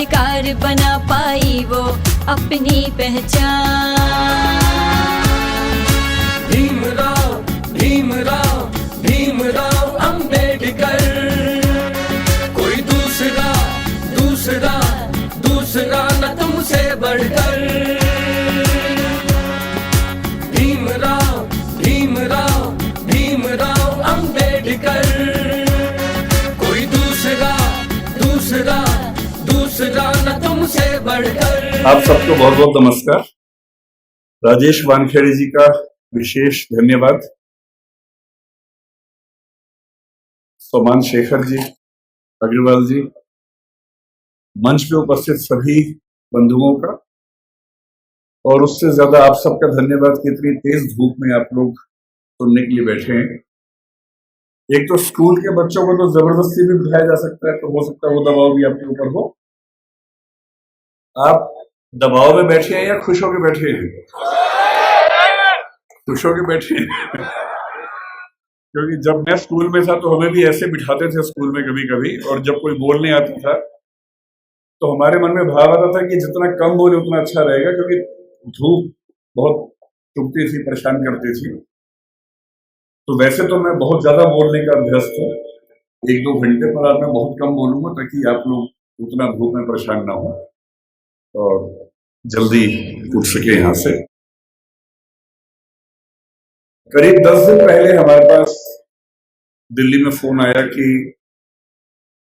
शिकार बना पाई वो अपनी पहचान। भीमराव भीमराव भीमराव अंबेडकर, कोई दूसरा दूसरा दूसरा न तुमसे बढ़कर। भीमराव भीमराव भीमराव अंबेडकर, कोई दूसरा दूसरा दूसरा न तुमसे बढ़कर। आप सबको बहुत बहुत नमस्कार। राजेश वानखेड़े जी का विशेष धन्यवाद। सोमान शेखर जी, अग्रवाल जी, मंच पे उपस्थित सभी बंधुओं का, और उससे ज्यादा आप सबका धन्यवाद कि इतनी तेज धूप में आप लोग सुनने के लिए बैठे हैं। एक तो स्कूल के बच्चों को तो जबरदस्ती भी बिठाया जा सकता है, तो हो सकता है वो दबाव भी आपके ऊपर हो। आप दबाव में बैठे हैं या खुश होकर बैठे हैं? खुश होकर बैठे हैं क्योंकि जब मैं स्कूल में था तो हमें भी ऐसे बिठाते थे स्कूल में कभी कभी, और जब कोई बोलने आता था तो हमारे मन में भाव आता था कि जितना कम बोले उतना अच्छा रहेगा, क्योंकि धूप बहुत चुभती थी, परेशान करती थी। तो वैसे तो मैं बहुत ज्यादा बोलने का अभ्यस्त हूँ, 1-2 घंटे पर आज मैं बहुत कम बोलूंगा ताकि आप लोग उतना धूप में परेशान ना हो और जल्दी उठ सके यहाँ से। करीब 10 दिन पहले हमारे पास दिल्ली में फोन आया कि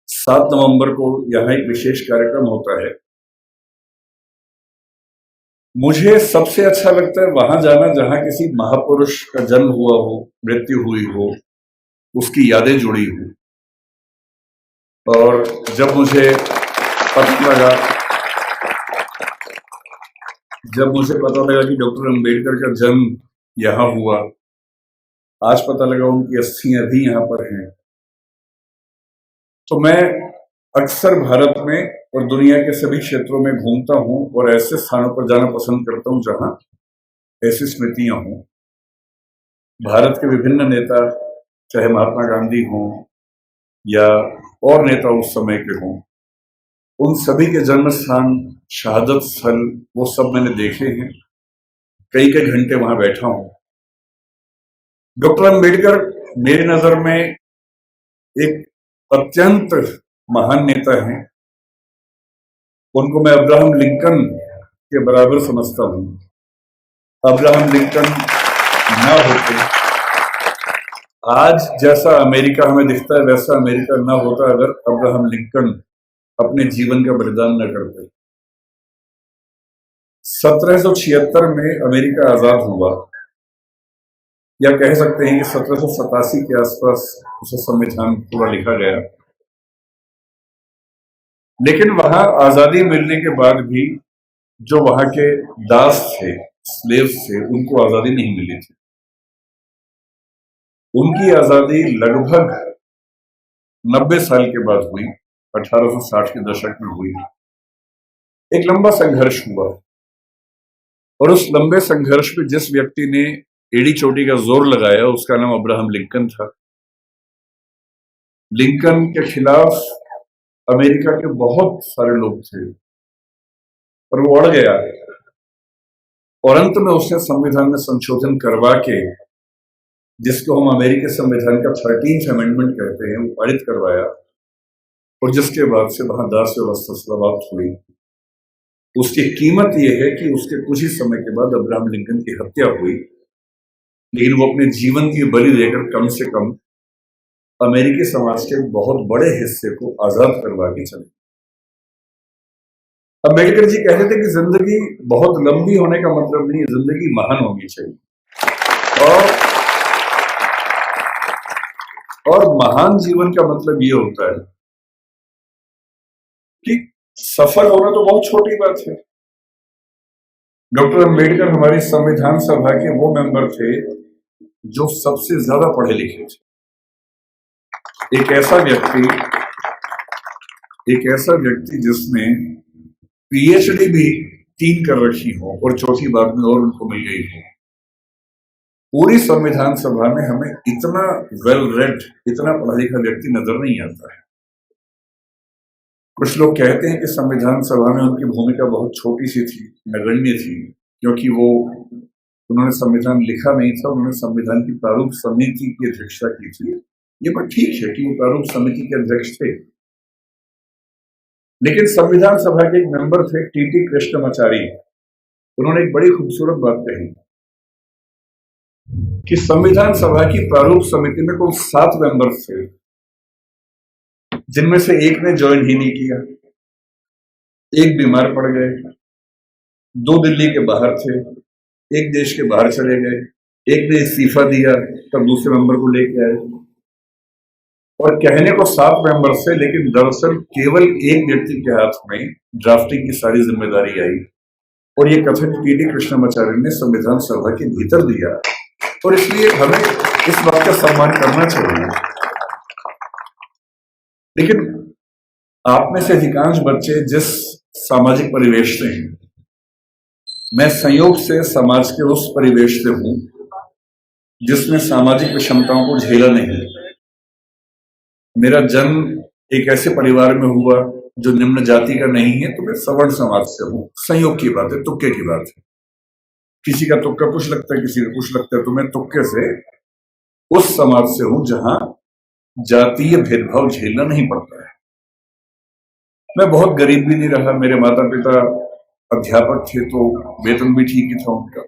7 नवंबर को यहाँ एक विशेष कार्यक्रम होता है। मुझे सबसे अच्छा लगता है वहां जाना जहां किसी महापुरुष का जन्म हुआ हो, मृत्यु हुई हो, उसकी यादें जुड़ी हो। और जब मुझे पता लगा कि डॉक्टर अंबेडकर का जन्म यहाँ हुआ, आज पता लगा उनकी अस्थियां भी यहाँ पर हैं, तो मैं अक्सर भारत में और दुनिया के सभी क्षेत्रों में घूमता हूं और ऐसे स्थानों पर जाना पसंद करता हूं जहां ऐसी स्मृतियां हों। भारत के विभिन्न नेता, चाहे महात्मा गांधी हों या और नेता उस समय के हों, उन सभी के जन्म स्थान, शहादत स्थल, वो सब मैंने देखे हैं। कई कई घंटे वहां बैठा हूं। डॉक्टर अंबेडकर मेरी नजर में एक अत्यंत महान नेता हैं। उनको मैं अब्राहम लिंकन के बराबर समझता हूं। अब्राहम लिंकन ना होते, आज जैसा अमेरिका हमें दिखता है वैसा अमेरिका ना होता अगर अब्राहम लिंकन अपने जीवन का बलिदान न करते। 1776 में अमेरिका आजाद हुआ, या कह सकते हैं कि 1787 के आसपास उसे संविधान पूरा लिखा गया। लेकिन वहां आजादी मिलने के बाद भी जो वहां के दास थे, स्लेव्स थे, उनको आजादी नहीं मिली थी। उनकी आजादी लगभग 90 साल के बाद हुई, 1860 के दशक में हुई। एक लंबा संघर्ष हुआ, और उस लंबे संघर्ष में जिस व्यक्ति ने एड़ी चोटी का जोर लगाया उसका नाम अब्राहम लिंकन था। लिंकन के खिलाफ अमेरिका के बहुत सारे लोग थे, पर वो अड़ गया, और अंत में उसने संविधान में संशोधन करवा के, जिसको हम अमेरिकी संविधान का 13th अमेंडमेंट कहते हैं, वो पारित करवाया। और जिसके बाद से वहां दास व्यवस्था समाप्त हुई। उसकी कीमत यह है कि उसके कुछ ही समय के बाद अब्राहम लिंकन की हत्या हुई, लेकिन वो अपने जीवन की बलि देकर कम से कम अमेरिकी समाज के बहुत बड़े हिस्से को आजाद करवा के चले। अम्बेडकर जी कहते थे कि जिंदगी बहुत लंबी होने का मतलब नहीं, जिंदगी महान होनी चाहिए। और महान जीवन का मतलब ये होता है कि सफल होना तो बहुत छोटी बात है। डॉक्टर अंबेडकर हमारी संविधान सभा के वो मेंबर थे जो सबसे ज्यादा पढ़े लिखे थे। एक ऐसा व्यक्ति जिसने पीएचडी भी 3 कर रखी हो और चौथी बाद में और उनको मिल गई हो। पूरी संविधान सभा में हमें इतना वेल रेड, इतना पढ़ा लिखा व्यक्ति नजर नहीं आता है। कुछ लोग कहते हैं कि संविधान सभा में उनकी भूमिका बहुत छोटी सी थी, नगण्य थी, क्योंकि वो उन्होंने संविधान लिखा नहीं था, उन्होंने संविधान की प्रारूप समिति की अध्यक्षता की थी। ये बात ठीक है कि वो प्रारूप समिति के अध्यक्ष थे, लेकिन संविधान सभा के एक मेंबर थे टीटी कृष्णमाचारी। उन्होंने एक बड़ी खूबसूरत बात कही कि संविधान सभा की प्रारूप समिति में कुल 7 मेंबर्स थे, जिनमें से एक ने ज्वाइन ही नहीं किया, एक बीमार पड़ गए, 2 दिल्ली के बाहर थे, एक देश के बाहर चले गए, एक ने इस्तीफा दिया, तब दूसरे मेंबर को लेके आए। और कहने को 7 मेंबर्स थे, लेकिन दरअसल केवल एक व्यक्ति के हाथ में ड्राफ्टिंग की सारी जिम्मेदारी आई, और ये कथन टीटी कृष्णमाचार्य ने संविधान सभा के भीतर दिया, और इसलिए हमें इस बात का सम्मान करना चाहिए। लेकिन आप में से अधिकांश बच्चे जिस सामाजिक परिवेश से हैं, मैं संयोग से समाज के उस परिवेश से हूं जिसमें सामाजिक विषमताओं को झेला नहीं। मेरा जन्म एक ऐसे परिवार में हुआ जो निम्न जाति का नहीं है, तो मैं सवर्ण समाज से हूं। संयोग की बात है, तुक्के की बात है। किसी का तुक्का कुछ लगता है, किसी का कुछ लगता है, तो मैं तुक्के से उस समाज से हूं जहां जातीय भेदभाव झेलना नहीं पड़ता है। मैं बहुत गरीब भी नहीं रहा, मेरे माता पिता अध्यापक थे, तो वेतन भी ठीक ही था उनका।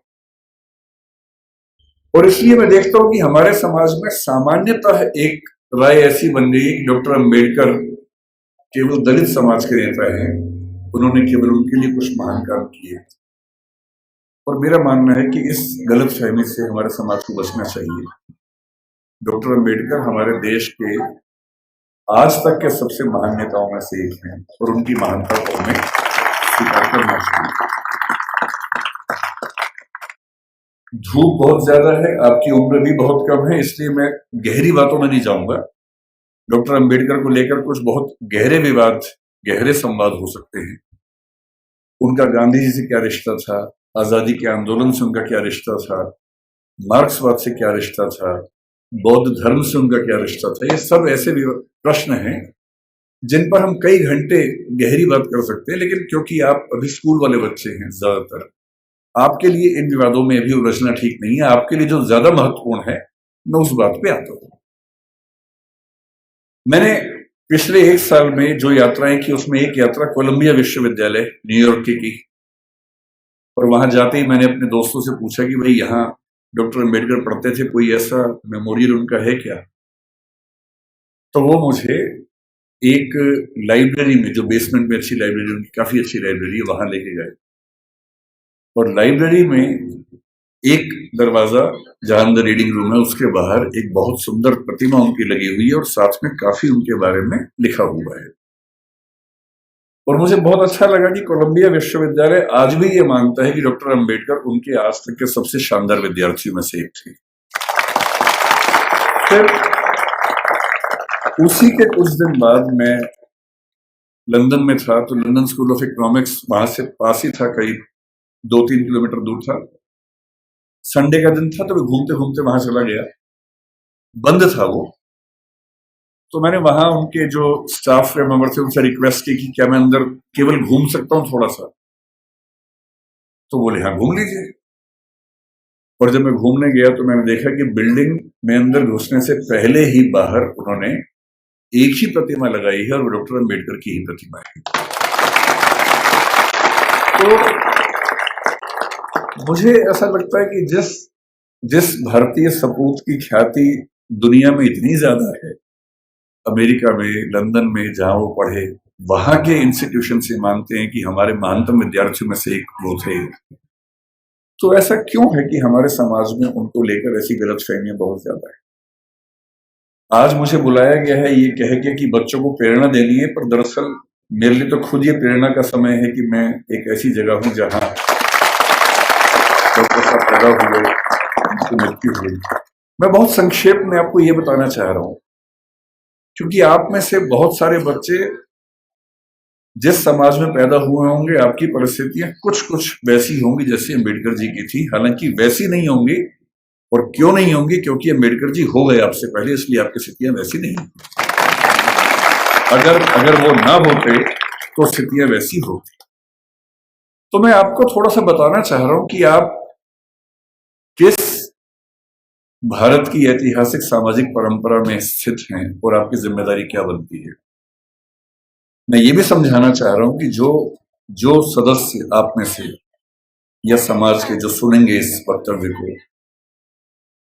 और इसलिए मैं देखता हूं कि हमारे समाज में सामान्यतः एक राय ऐसी बन गई कि डॉक्टर अंबेडकर केवल दलित समाज के नेता हैं, उन्होंने केवल उनके लिए कुछ महान काम किए। और मेरा मानना है कि इस गलतफहमी से हमारे समाज को बचना चाहिए। डॉक्टर अंबेडकर हमारे देश के आज तक के सबसे महान नेताओं में से एक हैं, और उनकी महानता को हमें स्वीकार करना चाहिए। धूप बहुत ज्यादा है, आपकी उम्र भी बहुत कम है, इसलिए मैं गहरी बातों में नहीं जाऊंगा। डॉक्टर अंबेडकर को लेकर कुछ बहुत गहरे विवाद, गहरे संवाद हो सकते हैं। उनका गांधी जी से क्या रिश्ता था, आजादी के आंदोलन से उनका क्या रिश्ता था, मार्क्सवाद से क्या रिश्ता था, बौद्ध धर्म से उनका क्या रिश्ता था। ये सब ऐसे प्रश्न हैं जिन पर हम कई घंटे गहरी बात कर सकते हैं, लेकिन क्योंकि आप अभी स्कूल वाले बच्चे हैं ज्यादातर, आपके लिए इन विवादों में अभी उलझना ठीक नहीं है। आपके लिए जो ज्यादा महत्वपूर्ण है, मैं उस बात पे आता हूं। मैंने पिछले 1 साल में जो यात्राएं की, उसमें एक यात्रा कोलंबिया विश्वविद्यालय न्यूयॉर्क की, और वहां जाते ही मैंने अपने दोस्तों से पूछा कि भाई यहाँ डॉक्टर अंबेडकर पढ़ते थे, कोई ऐसा मेमोरियल उनका है क्या? तो वो मुझे एक लाइब्रेरी में, जो बेसमेंट में अच्छी लाइब्रेरी, उनकी काफी अच्छी लाइब्रेरी है, वहां लेके गए। और लाइब्रेरी में एक दरवाजा जहां अंदर रीडिंग रूम है, उसके बाहर एक बहुत सुंदर प्रतिमा उनकी लगी हुई है, और साथ में काफी उनके बारे में लिखा हुआ है। और मुझे बहुत अच्छा लगा कि कोलंबिया विश्वविद्यालय आज भी ये मानता है कि डॉक्टर अंबेडकर उनके आज तक के सबसे शानदार विद्यार्थियों में से एक थे। फिर उसी के कुछ दिन बाद मैं लंदन में था, तो लंदन स्कूल ऑफ इकोनॉमिक्स वहां से पास ही था, करीब 2-3 किलोमीटर दूर था। संडे का दिन था, तो मैं घूमते घूमते वहां चला गया, बंद था वो। तो मैंने वहां उनके जो स्टाफ के मेंबर थे उनसे रिक्वेस्ट की कि क्या मैं अंदर केवल घूम सकता हूं थोड़ा सा? तो बोले हाँ घूम लीजिए। और जब मैं घूमने गया तो मैंने देखा कि बिल्डिंग में अंदर घुसने से पहले ही बाहर उन्होंने एक ही प्रतिमा लगाई है, और वो डॉक्टर अंबेडकर की ही प्रतिमा है। तो मुझे ऐसा लगता है कि जिस भारतीय सपूत की ख्याति दुनिया में इतनी ज्यादा है, अमेरिका में, लंदन में जहां वो पढ़े, वहां के इंस्टीट्यूशन से मानते हैं कि हमारे महानतम विद्यार्थियों में से एक वो थे। तो ऐसा क्यों है कि हमारे समाज में उनको लेकर ऐसी गलतफहमियां बहुत ज्यादा है? आज मुझे बुलाया गया है ये कह के कि बच्चों को प्रेरणा देनी है, पर दरअसल मेरे लिए तो खुद ये प्रेरणा का समय है कि मैं एक ऐसी जगह हूं जहां डॉक्टर साहब पैदा हुए, उनकी मृत्यु हुई। मैं बहुत संक्षेप में आपको ये बताना चाह रहा हूं, क्योंकि आप में से बहुत सारे बच्चे जिस समाज में पैदा हुए होंगे, आपकी परिस्थितियां कुछ कुछ वैसी होंगी जैसी अंबेडकर जी की थी। हालांकि वैसी नहीं होंगी, और क्यों नहीं होंगी? क्योंकि अंबेडकर जी हो गए आपसे पहले, इसलिए आपकी स्थितियां वैसी नहीं। अगर वो ना होते तो स्थितियां वैसी होती। तो मैं आपको थोड़ा सा बताना चाह रहा हूं कि आप किस भारत की ऐतिहासिक सामाजिक परंपरा में स्थित हैं और आपकी जिम्मेदारी क्या बनती है। मैं ये भी समझाना चाह रहा हूं कि जो जो सदस्य आप में से या समाज के जो सुनेंगे इस वक्तव्य को,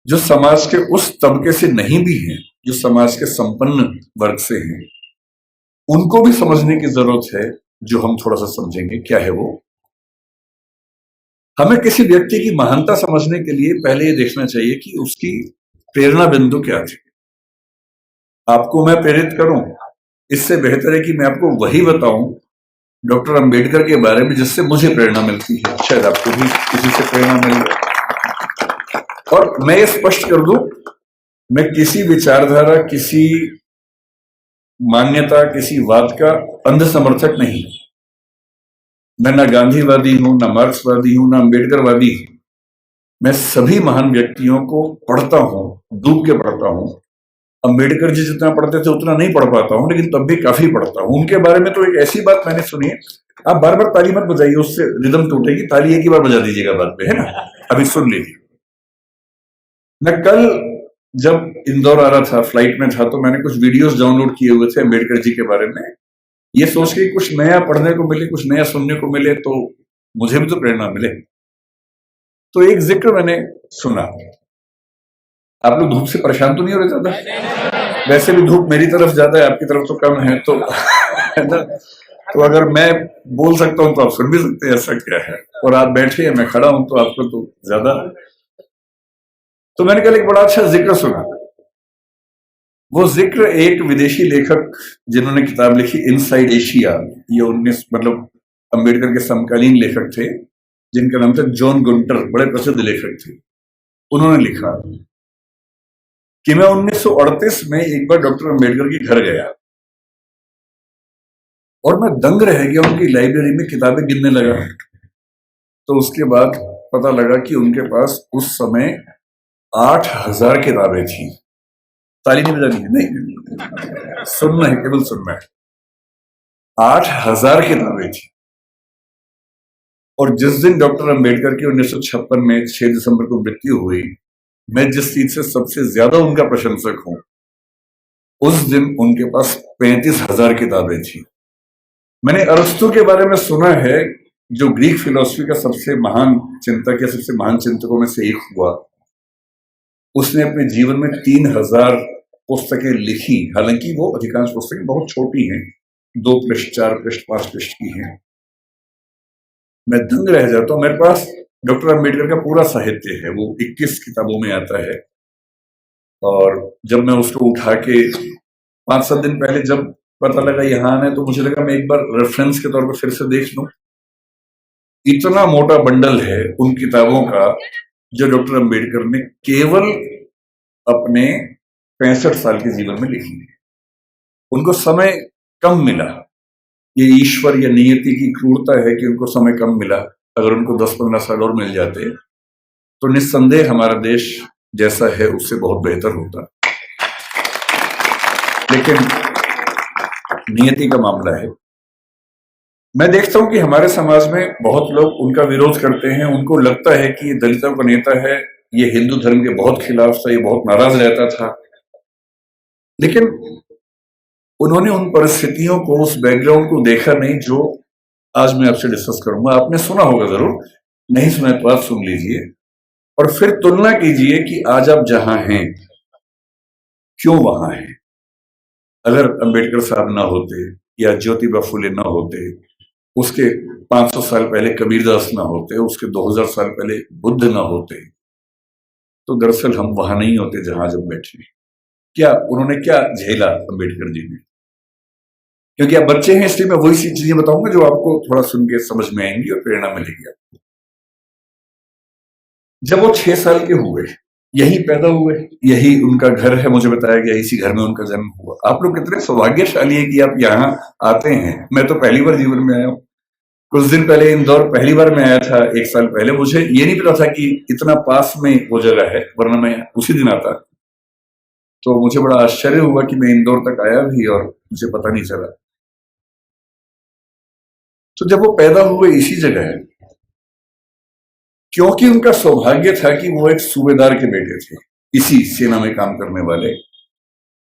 जो समाज के उस तबके से नहीं भी हैं, जो समाज के संपन्न वर्ग से हैं, उनको भी समझने की जरूरत है। जो हम थोड़ा सा समझेंगे क्या है वो। हमें किसी व्यक्ति की महानता समझने के लिए पहले ये देखना चाहिए कि उसकी प्रेरणा बिंदु क्या थी। आपको मैं प्रेरित करूं, इससे बेहतर है कि मैं आपको वही बताऊं डॉक्टर अंबेडकर के बारे में जिससे मुझे प्रेरणा मिलती है, शायद आपको भी किसी से प्रेरणा मिल। और मैं ये स्पष्ट कर दूं, मैं किसी विचारधारा, किसी मान्यता, किसी वाद का अंध समर्थक नहीं। मैं ना गांधीवादी हूं, ना मार्क्सवादी हूं, ना अंबेडकरवादी हूं। मैं सभी महान व्यक्तियों को पढ़ता हूं, डूब के पढ़ता हूं। अंबेडकर जी जितना पढ़ते थे उतना नहीं पढ़ पाता हूं, लेकिन तब भी काफी पढ़ता हूं। उनके बारे में तो एक ऐसी बात मैंने सुनी है, आप बार बार ताली मत बजाइए, उससे रिदम टूटेगी। ताली एक ही बार बजा दीजिएगा बाद में, है ना। अभी सुन लीजिए। मैं कल जब इंदौर आ रहा था, फ्लाइट में था, तो मैंने कुछ वीडियोस डाउनलोड किए हुए थे अंबेडकर जी के बारे में। ये सोच के कुछ नया पढ़ने को मिले, कुछ नया सुनने को मिले, तो मुझे भी तो प्रेरणा मिले। तो एक जिक्र मैंने सुना। आप लोग धूप से परेशान तो नहीं हो रहे ज्यादा? वैसे भी धूप मेरी तरफ ज्यादा है, आपकी तरफ तो कम है, तो है ना। तो अगर मैं बोल सकता हूं तो आप सुन भी सकते हैं, ऐसा क्या है। और आप बैठे हैं, मैं खड़ा हूं, तो आपको तो ज्यादा। तो मैंने कल एक बड़ा अच्छा जिक्र सुना। वो जिक्र एक विदेशी लेखक जिन्होंने किताब लिखी इनसाइड एशिया, ये 19 मतलब अंबेडकर के समकालीन लेखक थे, जिनका नाम था जॉन गुंटर, बड़े प्रसिद्ध लेखक थे। उन्होंने लिखा कि मैं 1938 में एक बार डॉक्टर अंबेडकर के घर गया और मैं दंग रह गया। उनकी लाइब्रेरी में किताबें गिनने लगा, तो उसके बाद पता लगा कि उनके पास उस समय 8000 किताबें थी। ताली नहीं बजानी है, नहीं, सुनना है, केवल सुनना है। 8000 किताबें थी। और जिस दिन डॉक्टर अंबेडकर की 1956 में 6 दिसंबर को मृत्यु हुई, मैं जिस चीज से सबसे ज्यादा उनका प्रशंसक हूं, उस दिन उनके पास 35,000 किताबें थी। मैंने अरस्तु के बारे में सुना है, जो ग्रीक फिलॉसफी का सबसे महान चिंतक या सबसे महान चिंतकों में से एक हुआ। उसने अपने जीवन में 3000 पुस्तकें लिखी। हालांकि वो अधिकांश पुस्तकें बहुत छोटी हैं, 2 पृष्ठ, 4 पृष्ठ, 5 पृष्ठ की हैं। मैं दंग रह जाता हूं। मेरे पास डॉक्टर अंबेडकर का पूरा साहित्य है, वो 21 किताबों में आता है। और जब मैं उसको उठा के 5-7 दिन पहले जब पता लगा यहाँ आना है, तो मुझे लगा मैं एक बार रेफरेंस के तौर पर फिर से देख लूं। इतना मोटा बंडल है उन किताबों का जो डॉक्टर अंबेडकर ने केवल अपने 65 साल के जीवन में लिखी है। उनको समय कम मिला। ये ईश्वर या नियति की क्रूरता है कि उनको समय कम मिला। अगर उनको 10-15 साल और मिल जाते तो निस्संदेह हमारा देश जैसा है उससे बहुत बेहतर होता। लेकिन नियति का मामला है। मैं देखता हूं कि हमारे समाज में बहुत लोग उनका विरोध करते हैं। उनको लगता है कि ये दलितों का नेता है, ये हिंदू धर्म के बहुत खिलाफ था, ये बहुत नाराज रहता था। लेकिन उन्होंने उन परिस्थितियों को, उस बैकग्राउंड को देखा नहीं जो आज मैं आपसे डिस्कस करूंगा। आपने सुना होगा जरूर, नहीं सुना तो आप सुन लीजिए और फिर तुलना कीजिए कि आज आप जहां हैं क्यों वहां हैं। अगर अंबेडकर साहब ना होते या ज्योतिबा फुले ना होते, उसके 500 साल पहले कबीरदास ना होते, उसके 2000 साल पहले बुद्ध ना होते, तो दरअसल हम वहां नहीं होते जहां जब बैठे। क्या उन्होंने क्या झेला अंबेडकर जी ने? क्योंकि आप बच्चे हैं इसलिए मैं वही सी चीजें बताऊंगा जो आपको थोड़ा सुन के समझ में आएंगी और प्रेरणा मिलेगी आपको। जब वो 6 साल के हुए, यही पैदा हुए, यही उनका घर है, मुझे बताया गया इसी घर में उनका जन्म हुआ। आप लोग कितने सौभाग्यशाली है कि आप यहाँ आते हैं। मैं तो पहली बार जीवन में आया हूँ। कुछ दिन पहले इंदौर पहली बार मैं आया था, 1 साल पहले। मुझे ये नहीं पता था कि इतना पास में वो जगह है, वरना मैं उसी दिन आता। तो मुझे बड़ा आश्चर्य हुआ कि मैं इंदौर तक आया भी और मुझे पता नहीं चला। तो जब वो पैदा हुए इसी जगह है, क्योंकि उनका सौभाग्य था कि वो एक सूबेदार के बेटे थे, इसी सेना में काम करने वाले।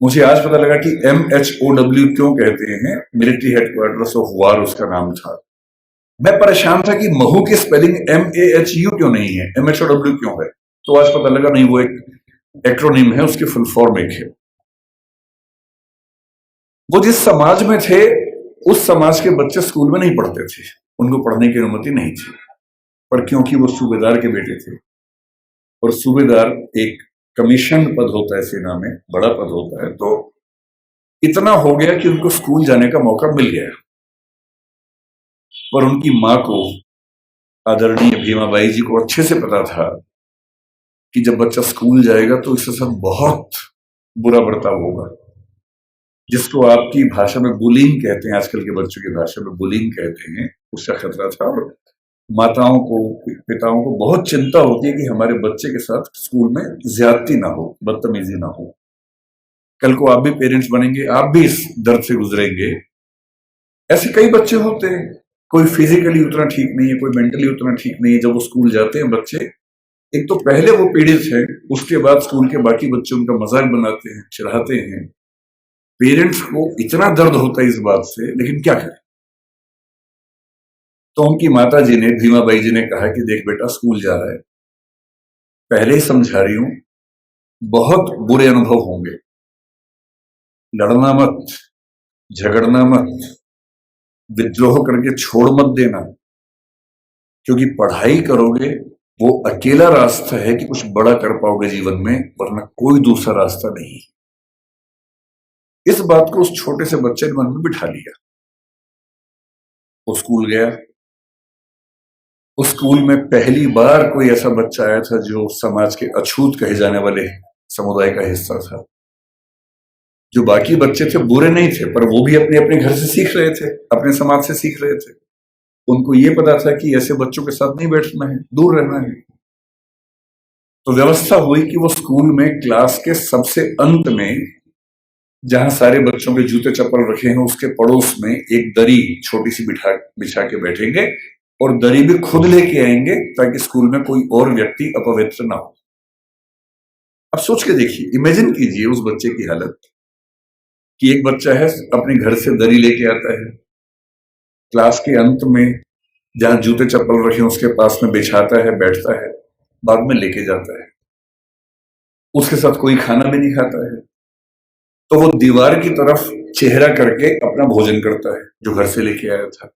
मुझे आज पता लगा कि MHOW क्यों कहते हैं, मिलिट्री हेडक्वार्टर्स ऑफ वार उसका नाम था। मैं परेशान था कि महू की स्पेलिंग MAHU क्यों नहीं है, MHOW क्यों है। तो आज पता लगा नहीं, वो एक एक्रोनिम है, उसकी फुल फॉर्म एक है। वो जिस समाज में थे उस समाज के बच्चे स्कूल में नहीं पढ़ते थे, उनको पढ़ने की अनुमति नहीं थी, पर क्योंकि वो सूबेदार के बेटे थे, और सूबेदार एक कमीशन पद होता है सेना में, बड़ा पद होता है, तो इतना हो गया कि उनको स्कूल जाने का मौका मिल गया। पर उनकी मां को, आदरणीय भीमाबाई जी को अच्छे से पता था कि जब बच्चा स्कूल जाएगा तो इसके साथ बहुत बुरा बर्ताव होगा, जिसको आपकी भाषा में बुलिंग कहते हैं, आजकल के बच्चों की भाषा में बुलिंग कहते हैं, उसका खतरा था। और माताओं को, पिताओं को बहुत चिंता होती है कि हमारे बच्चे के साथ स्कूल में ज्यादती ना हो, बदतमीजी ना हो। कल को आप भी पेरेंट्स बनेंगे, आप भी इस दर्द से गुजरेंगे। ऐसे कई बच्चे होते हैं, कोई फिजिकली उतना ठीक नहीं है, कोई मेंटली उतना ठीक नहीं है। जब वो स्कूल जाते हैं बच्चे, एक तो पहले वो पीड़ित है, उसके बाद स्कूल के बाकी बच्चे उनका मजाक बनाते हैं, चिढ़ाते हैं। पेरेंट्स को इतना दर्द होता है इस बात से, लेकिन क्या करें। तो उनकी माता जी ने, भीमाबाई जी ने कहा कि देख बेटा, स्कूल जा रहा है, पहले ही समझा रही हूं, बहुत बुरे अनुभव होंगे, लड़ना मत, झगड़ना मत, विद्रोह करके छोड़ मत देना, क्योंकि पढ़ाई करोगे वो अकेला रास्ता है कि कुछ बड़ा कर पाओगे जीवन में, वरना कोई दूसरा रास्ता नहीं। इस बात को उस छोटे से बच्चे ने मन में बिठा लिया। वो स्कूल गया। उस स्कूल में पहली बार कोई ऐसा बच्चा आया था जो समाज के अछूत कहे जाने वाले समुदाय का हिस्सा था। जो बाकी बच्चे थे बुरे नहीं थे, पर वो भी अपने अपने घर से सीख रहे थे, अपने समाज से सीख रहे थे। उनको ये पता था कि ऐसे बच्चों के साथ नहीं बैठना है, दूर रहना है। तो व्यवस्था हुई कि वो स्कूल में क्लास के सबसे अंत में, जहां सारे बच्चों के जूते चप्पल रखे हैं, उसके पड़ोस में एक दरी छोटी सी बिछा के बैठेंगे, और दरी भी खुद लेके आएंगे ताकि स्कूल में कोई और व्यक्ति अपवित्र ना हो। अब सोच के देखिए, इमेजिन कीजिए उस बच्चे की हालत कि एक बच्चा है, अपने घर से दरी लेके आता है, क्लास के अंत में जहां जूते चप्पल रखे उसके पास में बिछाता है, बैठता है, बाद में लेके जाता है। उसके साथ कोई खाना भी नहीं खाता है, तो वो दीवार की तरफ चेहरा करके अपना भोजन करता है जो घर से लेके आया था।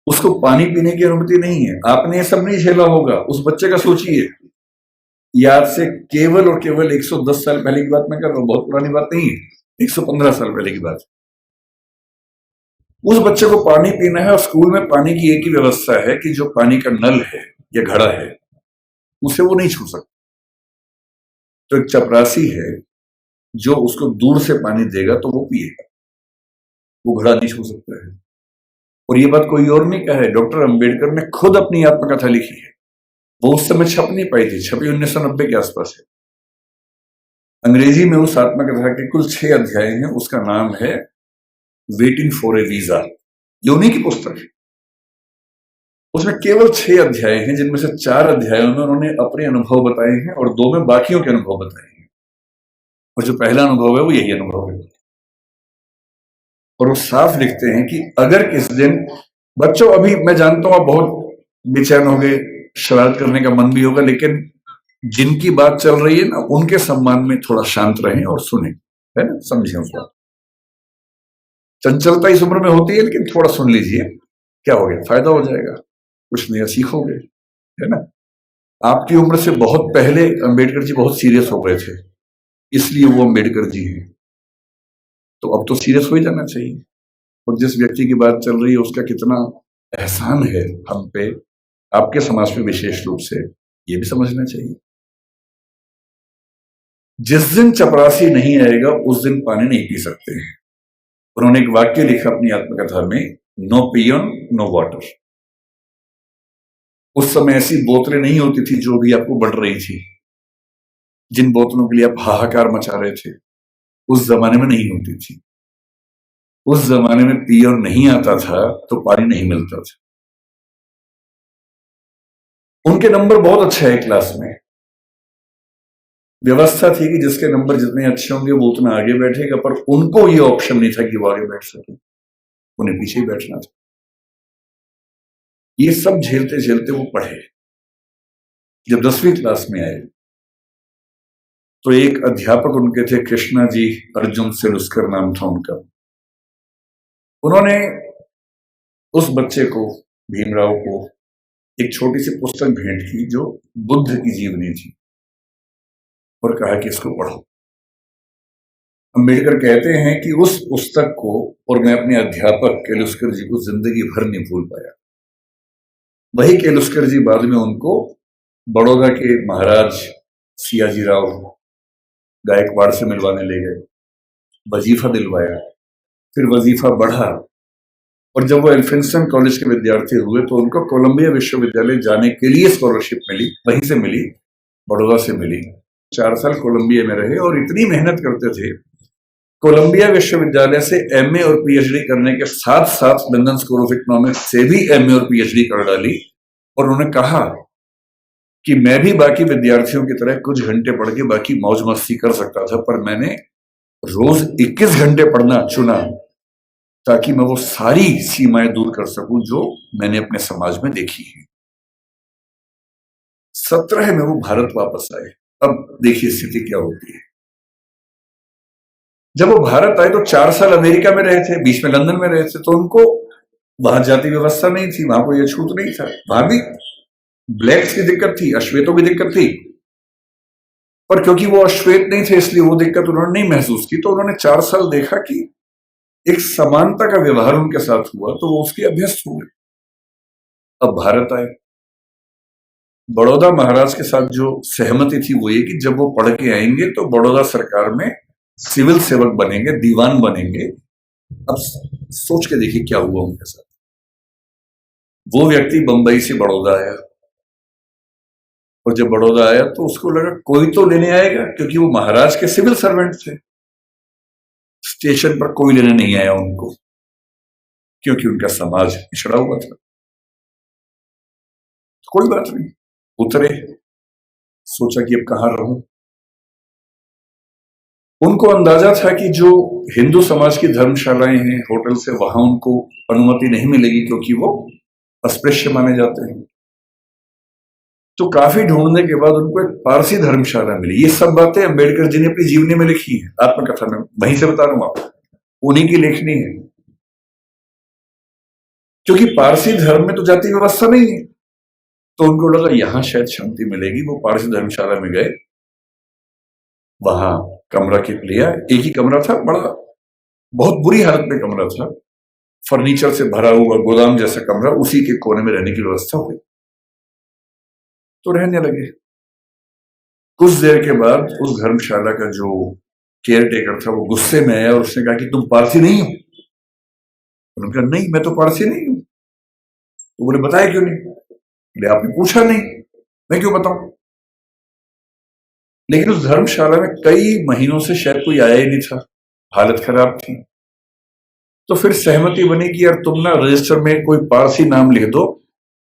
उसको पानी पीने की अनुमति नहीं है। आपने ये सब नहीं झेला होगा, उस बच्चे का सोचिए। याद से केवल और केवल 110 साल पहले की बात मैं कर रहा हूं, बहुत पुरानी बात नहीं है, 115 साल पहले की बात। उस बच्चे को पानी पीना है, और स्कूल में पानी की एक ही व्यवस्था है कि जो पानी का नल है या घड़ा है उसे वो नहीं छू सकता। तो एक चपरासी है जो उसको दूर से पानी देगा तो वो पिएगा, वो घड़ा नहीं छू सकता है। और ये बात कोई और नहीं कहा है, डॉक्टर अंबेडकर ने खुद अपनी आत्मकथा लिखी है। वो उस समय छप नहीं पाई थी, छपी 1990 के आसपास है। अंग्रेजी में उस आत्मकथा के कुल 6 अध्याय हैं। उसका नाम है वेटिंग फॉर ए वीजा। ये उन्हीं की पुस्तक है। उसमें केवल 6 अध्याय हैं, जिनमें से 4 अध्यायों में उन्होंने अपने अनुभव बताए हैं और 2 में बाकियों के अनुभव बताए हैं। और जो पहला अनुभव है वो यही अनुभव है। और वो साफ लिखते हैं कि अगर किस दिन, बच्चों अभी मैं जानता हूं आप बहुत बेचैन हो गए, शरारत करने का मन भी होगा, लेकिन जिनकी बात चल रही है ना, उनके सम्मान में थोड़ा शांत रहें और सुने, है ना, समझें उस बात। चंचलता इस उम्र में होती है, लेकिन थोड़ा सुन लीजिए, क्या हो गया, फायदा हो जाएगा, कुछ नया सीखोगे, है ना। आपकी उम्र से बहुत पहले अंबेडकर जी बहुत सीरियस हो गए थे, इसलिए वो अंबेडकर जी हैं। तो अब तो सीरियस हो ही जाना चाहिए। और जिस व्यक्ति की बात चल रही है उसका कितना एहसान है हम पे, आपके समाज पे विशेष रूप से, ये भी समझना चाहिए। जिस दिन चपरासी नहीं आएगा उस दिन पानी नहीं पी सकते हैं। उन्होंने एक वाक्य लिखा अपनी आत्मकथा में, नो पियन नो वाटर। उस समय ऐसी बोतलें नहीं होती थी जो भी आपको बढ़ रही थी, जिन बोतलों के लिए आप हाहाकार मचा रहे थे, उस जमाने में नहीं होती थी। उस जमाने में पियर नहीं आता था तो पानी नहीं मिलता था। उनके नंबर बहुत अच्छे हैं क्लास में। व्यवस्था थी कि जिसके नंबर जितने अच्छे होंगे वो उतना आगे बैठेगा, पर उनको ये ऑप्शन नहीं था कि वो आगे बैठ सके, उन्हें पीछे ही बैठना था। ये सब झेलते झेलते वो पढ़े। जब 10वीं क्लास में आए तो एक अध्यापक उनके थे, कृष्णा जी अर्जुन सेलुस्कर नाम था उनका। उन्होंने उस बच्चे को, भीमराव को, एक छोटी सी पुस्तक भेंट की जो बुद्ध की जीवनी थी और कहा कि इसको पढ़ो। अंबेडकर कहते हैं कि उस पुस्तक को और मैं अपने अध्यापक केलुस्कर जी को जिंदगी भर नहीं भूल पाया। वही केलुस्कर जी बाद में उनको बड़ौदा के महाराज सियाजी राव गायकवाड़ से मिलवाने ले गए, वजीफा दिलवाया, फिर वजीफा बढ़ा, और जब वो एल्फिंस्टन कॉलेज के विद्यार्थी हुए तो उनको कोलंबिया विश्वविद्यालय जाने के लिए स्कॉलरशिप मिली, वहीं से मिली, बड़ौदा से मिली। 4 साल कोलंबिया में रहे और इतनी मेहनत करते थे, कोलंबिया विश्वविद्यालय से एमए और पीएचडी करने के साथ साथ लंदन स्कूल ऑफ इकोनॉमिक्स से भी एमए और पीएचडी कर डाली। और उन्होंने कहा कि मैं भी बाकी विद्यार्थियों की तरह कुछ घंटे पढ़ के बाकी मौज मस्ती कर सकता था, पर मैंने रोज 21 घंटे पढ़ना चुना ताकि मैं वो सारी सीमाएं दूर कर सकूं जो मैंने अपने समाज में देखी है। 17 में वो भारत वापस आए। अब देखिए स्थिति क्या होती है। जब वो भारत आए तो 4 साल अमेरिका में रहे थे, बीच में लंदन में रहे थे, तो उनको वहां जाति व्यवस्था नहीं थी, वहां कोई छूत नहीं था। वहां भी ब्लैक्स की दिक्कत थी, अश्वेतों की दिक्कत थी, पर क्योंकि वो अश्वेत नहीं थे इसलिए वो दिक्कत उन्होंने नहीं महसूस की। तो उन्होंने 4 साल देखा कि एक समानता का व्यवहार उनके साथ हुआ, तो वो उसके अभ्यस्त हुए। अब भारत आए। बड़ौदा महाराज के साथ जो सहमति थी वो ये कि जब वो पढ़ के आएंगे तो बड़ौदा सरकार में सिविल सेवक बनेंगे, दीवान बनेंगे। अब सोच के देखिए क्या हुआ उनके साथ। वो व्यक्ति बंबई से बड़ौदा आया, और जब बड़ौदा आया तो उसको लगा कोई तो लेने आएगा, क्योंकि वो महाराज के सिविल सर्वेंट थे। स्टेशन पर कोई लेने नहीं आया उनको, क्योंकि उनका समाज पिछड़ा हुआ था। कोई बात नहीं, उतरे, सोचा कि अब कहां रहूं। उनको अंदाजा था कि जो हिंदू समाज की धर्मशालाएं हैं, होटल से, वहां उनको अनुमति नहीं मिलेगी क्योंकि वो अस्पृश्य माने जाते हैं। तो काफी ढूंढने के बाद उनको एक पारसी धर्मशाला मिली। ये सब बातें अंबेडकर जी ने अपनी जीवनी में लिखी है, आत्मकथा में, वहीं से बता रहा हूं आपको, उन्हीं की लेखनी है। क्योंकि पारसी धर्म में तो जाति व्यवस्था नहीं है, तो उनको लगा यहां शायद शांति मिलेगी। वो पारसी धर्मशाला में गए, वहां कमरा लिया। एक ही कमरा था, बड़ा बहुत बुरी हालत में कमरा था, फर्नीचर से भरा हुआ गोदाम जैसा कमरा, उसी के कोने में रहने की व्यवस्था हुई। तो रहने लगे। कुछ देर के बाद उस धर्मशाला का जो केयर टेकर था वो गुस्से में आया और उसने कहा कि तुम पारसी नहीं हो। उन्होंने कहा नहीं, मैं तो पारसी नहीं हूं। तो बोले बताया क्यों नहीं? बोले आपने पूछा नहीं, मैं क्यों बताऊं। लेकिन उस धर्मशाला में कई महीनों से शायद कोई आया ही नहीं था, हालत खराब थी। तो फिर सहमति बनी कि यार तुम ना रजिस्टर में कोई पारसी नाम लिख दो,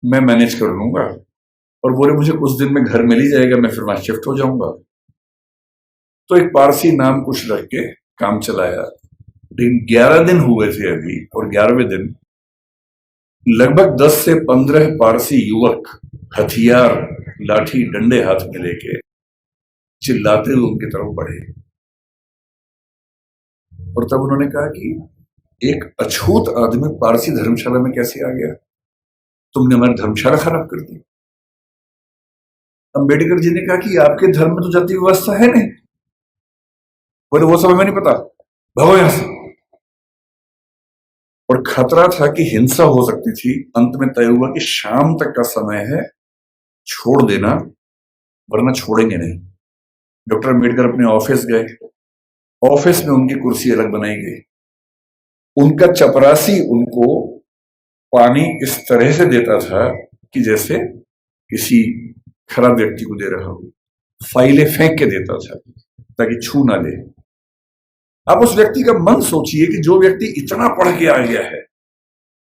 मैं मैनेज कर लूंगा। और बोले मुझे कुछ दिन में घर मिल ही जाएगा, मैं फिर वहां शिफ्ट हो जाऊंगा। तो एक पारसी नाम कुछ रख के काम चलाया। लेकिन 11 दिन हुए थे अभी, और 11वें दिन लगभग 10 से 15 पारसी युवक हथियार, लाठी, डंडे हाथ में लेके चिल्लाते हुए उनकी तरफ बढ़े। और तब उन्होंने कहा कि एक अछूत आदमी पारसी धर्मशाला में कैसे आ गया? तुमने हमारी धर्मशाला खराब कर दी। अंबेडकर जी ने कहा कि आपके धर्म में तो जाति व्यवस्था है नहीं। बोले वो सब हमें नहीं पता, भागो यहां से। और खतरा था कि हिंसा हो सकती थी। अंत में तय हुआ कि शाम तक का समय है, छोड़ देना वरना छोड़ेंगे नहीं। डॉक्टर अंबेडकर अपने ऑफिस गए। ऑफिस में उनकी कुर्सी अलग बनाई गई। उनका चपरासी उनको पानी इस तरह से देता था कि जैसे किसी खराब व्यक्ति को दे रहा हो। फाइलें फेंक के देता था ताकि छू ना ले। आप उस व्यक्ति का मन सोचिए कि जो व्यक्ति इतना पढ़ के आ गया है,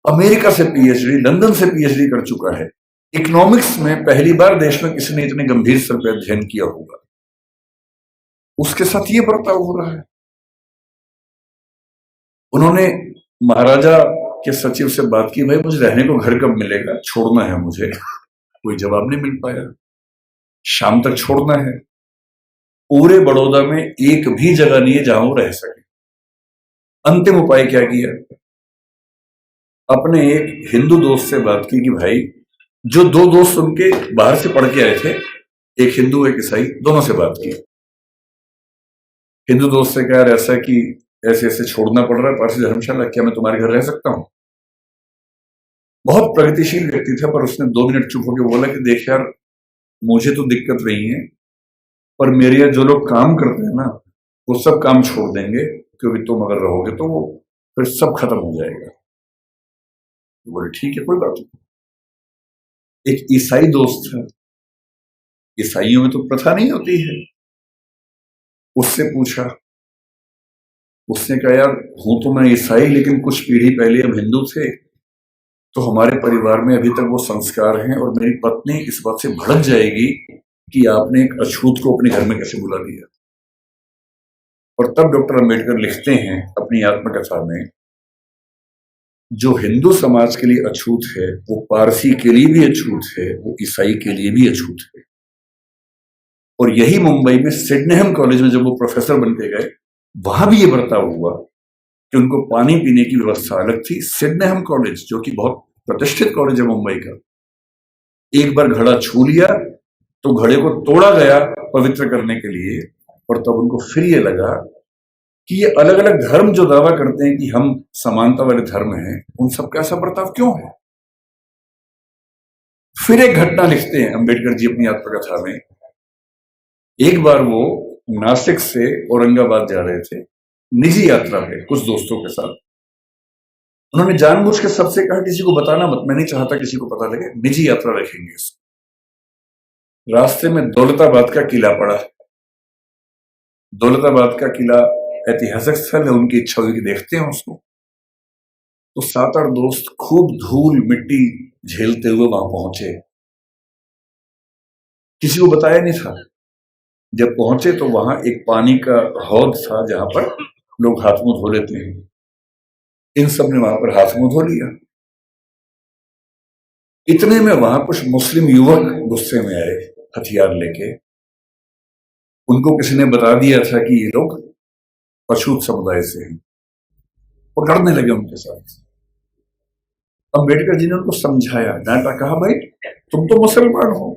अमेरिका से पीएचडी, लंदन से पीएचडी कर चुका है, इकोनॉमिक्स में पहली बार देश में किसी ने इतने गंभीर स्तर पर अध्ययन किया होगा, उसके साथ ये बर्ताव हो रहा है। उन्होंने महाराजा के सचिव से बात की, भाई मुझे रहने को घर कब मिलेगा, छोड़ना है मुझे। कोई जवाब नहीं मिल पाया। शाम तक छोड़ना है। पूरे बड़ौदा में एक भी जगह नहीं है जहां वो रह सके। अंतिम उपाय क्या किया, अपने एक हिंदू दोस्त से बात की कि भाई, जो दो दोस्त उनके बाहर से पढ़ के आए थे, एक हिंदू एक ईसाई, दोनों से बात की। हिंदू दोस्त से कहा, ऐसा कि ऐसे ऐसे छोड़ना पड़ रहा है पारसी धर्मशाला, क्या मैं तुम्हारे घर रह सकता हूं? बहुत प्रगतिशील व्यक्ति था, पर उसने 2 मिनट चुप होकर बोला कि देख यार, मुझे तो दिक्कत नहीं है, पर मेरे यहाँ जो लोग काम करते हैं ना, वो सब काम छोड़ देंगे, क्योंकि तुम अगर रहोगे तो वो फिर सब खत्म हो जाएगा। तो बोले ठीक है, कोई बात नहीं। एक ईसाई दोस्त था, ईसाइयों में तो प्रथा नहीं होती है, उससे पूछा। उसने कहा यार, हूं तो मैं ईसाई, लेकिन कुछ पीढ़ी पहले हम हिंदू थे, तो हमारे परिवार में अभी तक वो संस्कार हैं, और मेरी पत्नी इस बात से भड़क जाएगी कि आपने एक अछूत को अपने घर में कैसे बुला लिया। और तब डॉक्टर अंबेडकर लिखते हैं अपनी आत्मकथा में, जो हिंदू समाज के लिए अछूत है, वो पारसी के लिए भी अछूत है, वो ईसाई के लिए भी अछूत है। और यही मुंबई में सिडनेहम कॉलेज में जब वो प्रोफेसर बन के गए, वहां भी ये बर्ताव हुआ कि उनको पानी पीने की व्यवस्था अलग थी। सिडनेहम कॉलेज, जो कि बहुत प्रतिष्ठित कॉलेज है मुंबई का, एक बार घड़ा छू लिया तो घड़े को तोड़ा गया पवित्र करने के लिए, और तब उनको फिर ये लगा कि ये अलग अलग धर्म जो दावा करते हैं कि हम समानता वाले धर्म हैं, उन सबका ऐसा बर्ताव क्यों है। फिर एक घटना लिखते हैं अंबेडकर जी अपनी आत्मकथा में। एक बार वो नासिक से औरंगाबाद जा रहे थे निजी यात्रा पे कुछ दोस्तों के साथ। उन्होंने जानबूझ के सबसे कहा किसी को बताना मत, मैं नहीं चाहता किसी को पता लगे, निजी यात्रा रखेंगे इसको। रास्ते में दौलताबाद का किला पड़ा। दौलताबाद का किला ऐतिहासिक स्थल है, उनकी इच्छा हुई कि देखते हैं उसको। तो 7-8 दोस्त खूब धूल मिट्टी झेलते हुए वहां पहुंचे। किसी को बताया नहीं था। जब पहुंचे तो वहां एक पानी का हौद था जहां पर लोग हाथ मुंह धो लेते हैं। इन सब ने वहां पर हाथ मुंह धो लिया। इतने में वहां कुछ मुस्लिम युवक गुस्से में आए हथियार लेके। उनको किसी ने बता दिया था कि ये लोग अछूत समुदाय से हैं, वो लड़ने लगे उनके साथ। अंबेडकर जी ने उनको समझाया, डांटा, कहा भाई तुम तो मुसलमान हो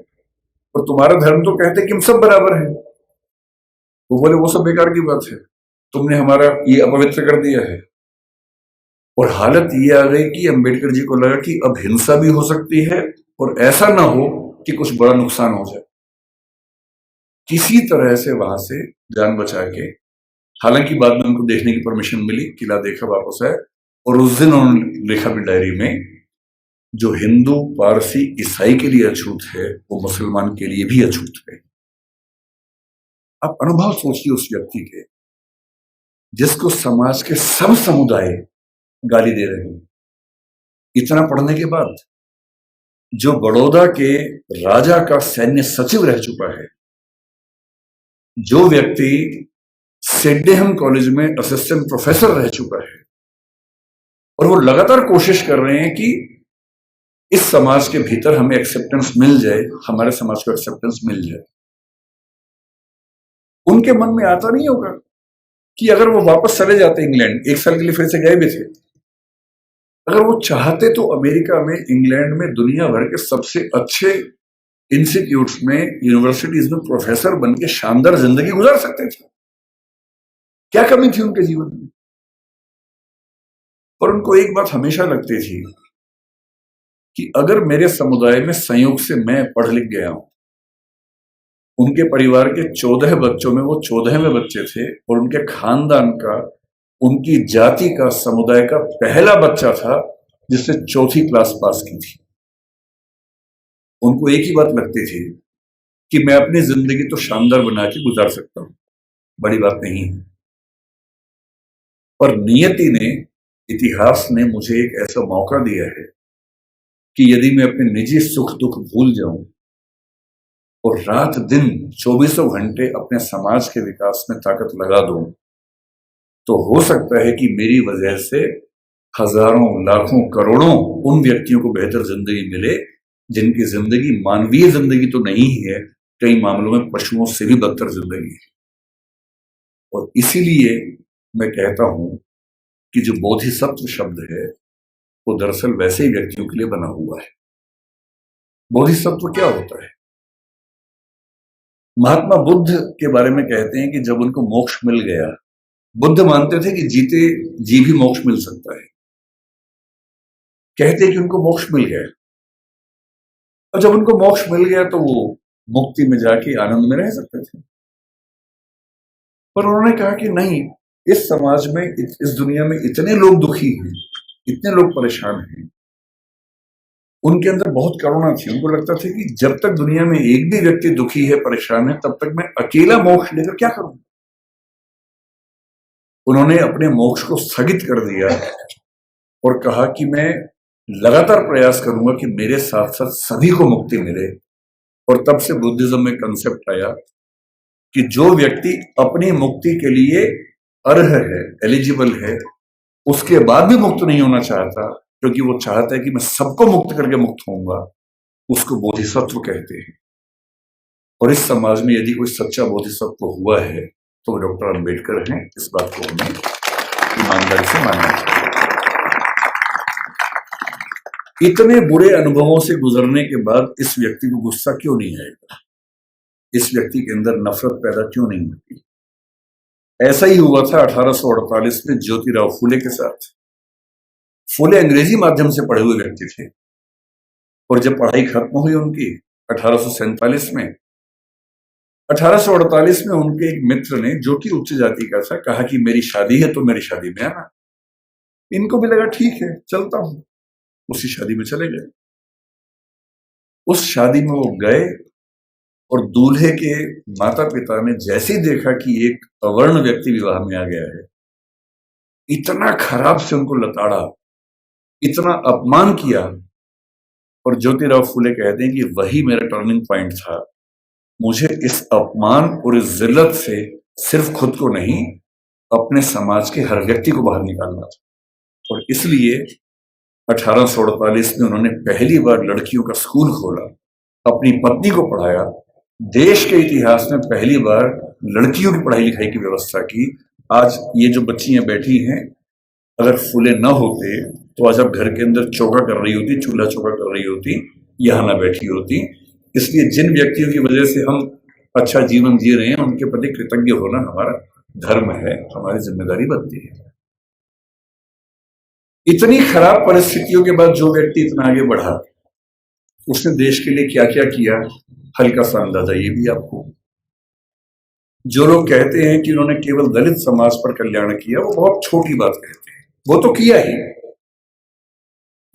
और तुम्हारा धर्म तो कहते कि हम सब बराबर हैं। वो बोले वो सब बेकार की बात है, तुमने हमारा ये अपवित्र कर दिया है। और हालत ये आ गई कि अंबेडकर जी को लगा कि अब हिंसा भी हो सकती है और ऐसा ना हो कि कुछ बड़ा नुकसान हो जाए। किसी तरह से वहां से जान बचा के, हालांकि बाद में उनको देखने की परमिशन मिली, किला देखा, वापस आए। और उस दिन उन्होंने लिखा भी डायरी में, जो हिंदू पारसी ईसाई के लिए अछूत है वो मुसलमान के लिए भी अछूत है। आप अनुभव सोचिए उस व्यक्ति के जिसको समाज के सब समुदाय गाली दे रहे हैं। इतना पढ़ने के बाद, जो बड़ौदा के राजा का सैन्य सचिव रह चुका है, जो व्यक्ति सिडनेहम कॉलेज में असिस्टेंट प्रोफेसर रह चुका है, और वो लगातार कोशिश कर रहे हैं कि इस समाज के भीतर हमें एक्सेप्टेंस मिल जाए, हमारे समाज को एक्सेप्टेंस मिल जाए। उनके मन में आता नहीं होगा कि अगर वो वापस चले जाते इंग्लैंड, 1 साल के लिए फिर से गए भी थे, अगर वो चाहते तो अमेरिका में, इंग्लैंड में, दुनिया भर के सबसे अच्छे इंस्टीट्यूट्स में, यूनिवर्सिटीज में प्रोफेसर बन के शानदार जिंदगी गुजार सकते थे। क्या कमी थी उनके जीवन में? पर उनको एक बात हमेशा लगती थी कि अगर मेरे समुदाय में संयोग से मैं पढ़ लिख गया हूं, उनके परिवार के 14 बच्चों में वो 14वें बच्चे थे, और उनके खानदान का, उनकी जाति का, समुदाय का पहला बच्चा था जिसने 4th क्लास पास की थी। उनको एक ही बात लगती थी कि मैं अपनी जिंदगी तो शानदार बना के गुजार सकता हूं, बड़ी बात नहीं है। पर नियति ने, इतिहास ने मुझे एक ऐसा मौका दिया है कि यदि मैं अपने निजी सुख दुख भूल जाऊं और रात दिन 24 घंटे अपने समाज के विकास में ताकत लगा दूं, तो हो सकता है कि मेरी वजह से हजारों, लाखों, करोड़ों उन व्यक्तियों को बेहतर जिंदगी मिले जिनकी जिंदगी मानवीय जिंदगी तो नहीं है, कई मामलों में पशुओं से भी बदतर जिंदगी है। और इसीलिए मैं कहता हूं कि जो बोधिसत्व शब्द है वो दरअसल वैसे ही व्यक्तियों के लिए बना हुआ है। बोधिसत्व क्या होता है? महात्मा बुद्ध के बारे में कहते हैं कि जब उनको मोक्ष मिल गया, बुद्ध मानते थे कि जीते जी भी मोक्ष मिल सकता है, कहते कि उनको मोक्ष मिल गया। और जब उनको मोक्ष मिल गया तो वो मुक्ति में जाके आनंद में रह सकते थे, पर उन्होंने कहा कि नहीं, इस समाज में, इस दुनिया में इतने लोग दुखी हैं, इतने लोग परेशान हैं। उनके अंदर बहुत करुणा थी। उनको लगता था कि जब तक दुनिया में एक भी व्यक्ति दुखी है, परेशान है, तब तक मैं अकेला मोक्ष लेकर क्या करूं। उन्होंने अपने मोक्ष को स्थगित कर दिया और कहा कि मैं लगातार प्रयास करूंगा कि मेरे साथ साथ सभी को मुक्ति मिले। और तब से बुद्धिज्म में कंसेप्ट आया कि जो व्यक्ति अपनी मुक्ति के लिए अर्ह है, एलिजिबल है, उसके बाद भी मुक्त नहीं होना चाहता, क्योंकि वो चाहता है कि मैं सबको मुक्त करके मुक्त होऊंगा, उसको बोधिसत्व कहते हैं। और इस समाज में यदि कोई सच्चा बोधिसत्व हुआ है तो वो डॉक्टर अंबेडकर हैं। इस बात को हमें ईमानदारी से मानना चाहिए। इतने बुरे अनुभवों से गुजरने के बाद इस व्यक्ति को गुस्सा क्यों नहीं आएगा? इस व्यक्ति के अंदर नफरत पैदा क्यों नहीं होती? ऐसा ही हुआ था 1848 में ज्योतिराव फूले के साथ। फूले अंग्रेजी माध्यम से पढ़े हुए व्यक्ति थे और जब पढ़ाई खत्म हुई उनकी 1847 में, 1848 में उनके एक मित्र ने, जो कि उच्च जाति का था, कहा कि मेरी शादी है तो मेरी शादी में आना। इनको भी लगा ठीक है, चलता हूं। उसी शादी में चले गए। उस शादी में वो गए और दूल्हे के माता पिता ने जैसे ही देखा कि एक अवर्ण व्यक्ति विवाह में आ गया है, इतना खराब से उनको लताड़ा, इतना अपमान किया। और ज्योतिराव फूले कहते हैं कि वही मेरा टर्निंग पॉइंट था। मुझे इस अपमान और इस जिल्लत से सिर्फ खुद को नहीं, अपने समाज के हर व्यक्ति को बाहर निकालना था। और इसलिए 1848 में उन्होंने पहली बार लड़कियों का स्कूल खोला, अपनी पत्नी को पढ़ाया, देश के इतिहास में पहली बार लड़कियों की पढ़ाई लिखाई की व्यवस्था की। आज ये जो बच्चियां बैठी हैं, अगर फूले न होते तो आज अब घर के अंदर चौका कर रही होती, चूल्हा चौका कर रही होती, यहां ना बैठी होती। इसलिए जिन व्यक्तियों की वजह से हम अच्छा जीवन जी रहे हैं, उनके प्रति कृतज्ञ होना हमारा धर्म है, हमारी जिम्मेदारी बनती है। इतनी खराब परिस्थितियों के बाद जो व्यक्ति इतना आगे बढ़ा, उसने देश के लिए क्या क्या किया, हल्का सा अंदाजा ये भी आपको। जो लोग कहते हैं कि उन्होंने केवल दलित समाज पर कल्याण किया, वो बहुत छोटी बात कहते हैं। वो तो किया ही।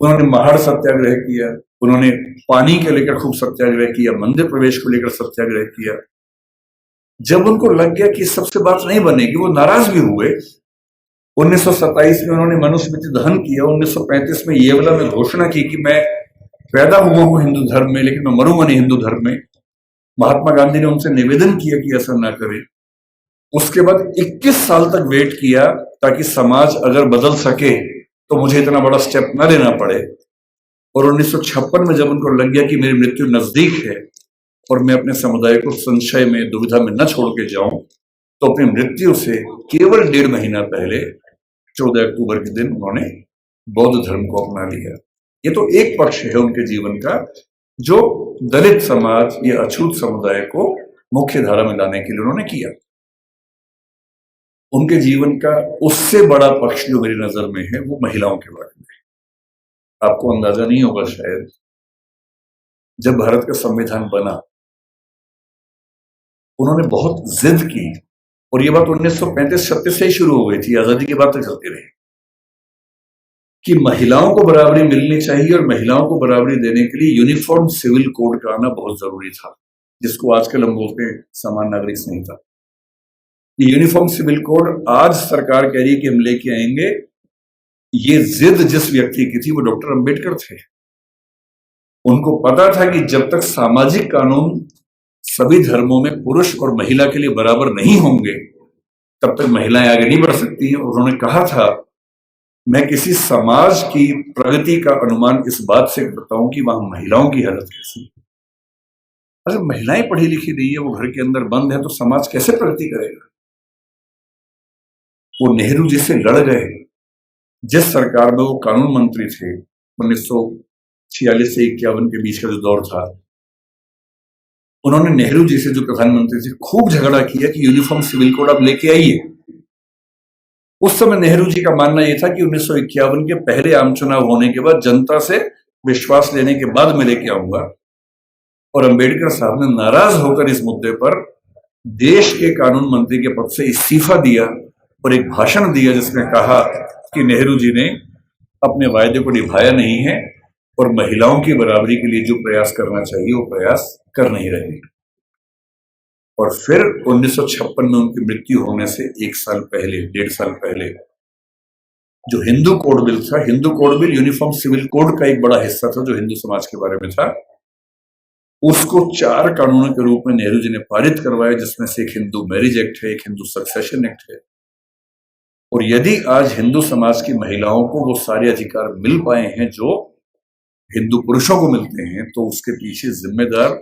उन्होंने महाड़ सत्याग्रह किया, उन्होंने पानी के लेकर खूब सत्याग्रह किया, मंदिर प्रवेश को लेकर सत्याग्रह किया। जब उनको लग गया कि सबसे बात नहीं बनेगी, वो नाराज भी हुए। 1927 में उन्होंने मनुस्मृति दहन किया। 1935 में येवला में घोषणा की कि मैं पैदा हुआ हूं हिंदू धर्म में, लेकिन मैं मरूंगा नहीं हिंदू धर्म में। महात्मा गांधी ने उनसे निवेदन किया कि ऐसा ना करें। उसके बाद 21 साल तक वेट किया ताकि समाज अगर बदल सके तो मुझे इतना बड़ा स्टेप ना लेना पड़े। और 1956 में जब उनको लग गया कि मेरी मृत्यु नजदीक है और मैं अपने समुदाय को संशय में, दुविधा में न छोड़ के जाऊं, तो अपनी मृत्यु से केवल 1.5 महीना पहले 14 अक्टूबर के दिन उन्होंने बौद्ध धर्म को अपना लिया। ये तो एक पक्ष है उनके जीवन का, जो दलित समाज या अछूत समुदाय को मुख्य धारा में लाने के लिए उन्होंने किया। उनके जीवन का उससे बड़ा पक्ष जो मेरी नजर में है, वो महिलाओं के बारे में। आपको अंदाजा नहीं होगा शायद, जब भारत का संविधान बना, उन्होंने बहुत जिद की। और ये बात 1935-36 से ही शुरू हो गई थी, आजादी की बात तक चलती रही, कि महिलाओं को बराबरी मिलनी चाहिए। और महिलाओं को बराबरी देने के लिए यूनिफॉर्म सिविल कोड का आना बहुत जरूरी था, जिसको आजकल हम बोलते हैं समान नागरिक संहिता। यूनिफॉर्म सिविल कोड आज सरकार कह रही है कि हम लेके आएंगे। ये जिद जिस व्यक्ति की थी वो डॉक्टर अंबेडकर थे। उनको पता था कि जब तक सामाजिक कानून सभी धर्मों में पुरुष और महिला के लिए बराबर नहीं होंगे तब तक महिलाएं आगे नहीं बढ़ सकती हैं। उन्होंने कहा था, मैं किसी समाज की प्रगति का अनुमान इस बात से करता हूं कि वहां महिलाओं की हालत कैसी है। अगर महिलाएं पढ़ी लिखी नहीं है, वो घर के अंदर बंद है, तो समाज कैसे प्रगति करेगा। वो नेहरू जी से लड़ गए। जिस सरकार में वो कानून मंत्री थे 1946 से 51 के बीच का जो दौर था, उन्होंने नेहरू जी से जो प्रधानमंत्री थे खूब झगड़ा किया कि यूनिफॉर्म सिविल कोड आप लेके आइए। उस समय नेहरू जी का मानना यह था कि 1951 के पहले आम चुनाव होने के बाद जनता से विश्वास लेने के बाद मैं लेके आऊंगा। और अंबेडकर साहब ने नाराज होकर इस मुद्दे पर देश के कानून मंत्री के पद से इस्तीफा दिया और एक भाषण दिया जिसमें कहा कि नेहरू जी ने अपने वायदे को निभाया नहीं है और महिलाओं की बराबरी के लिए जो प्रयास करना चाहिए वो प्रयास कर नहीं रहे। और फिर 1956 में उनकी मृत्यु होने से 1.5 साल पहले जो हिंदू कोड बिल था, Hindu code bill uniform civil code का एक बड़ा हिस्सा था जो हिंदू समाज के बारे में था, उसको 4 कानूनों के रूप में नेहरू जी ने पारित करवाया, जिसमें से एक हिंदू मैरिज एक्ट है, एक हिंदू सक्सेशन एक्ट है। और यदि आज हिंदू समाज की महिलाओं को वो सारे अधिकार मिल पाए हैं जो हिंदू पुरुषों को मिलते हैं, तो उसके पीछे जिम्मेदार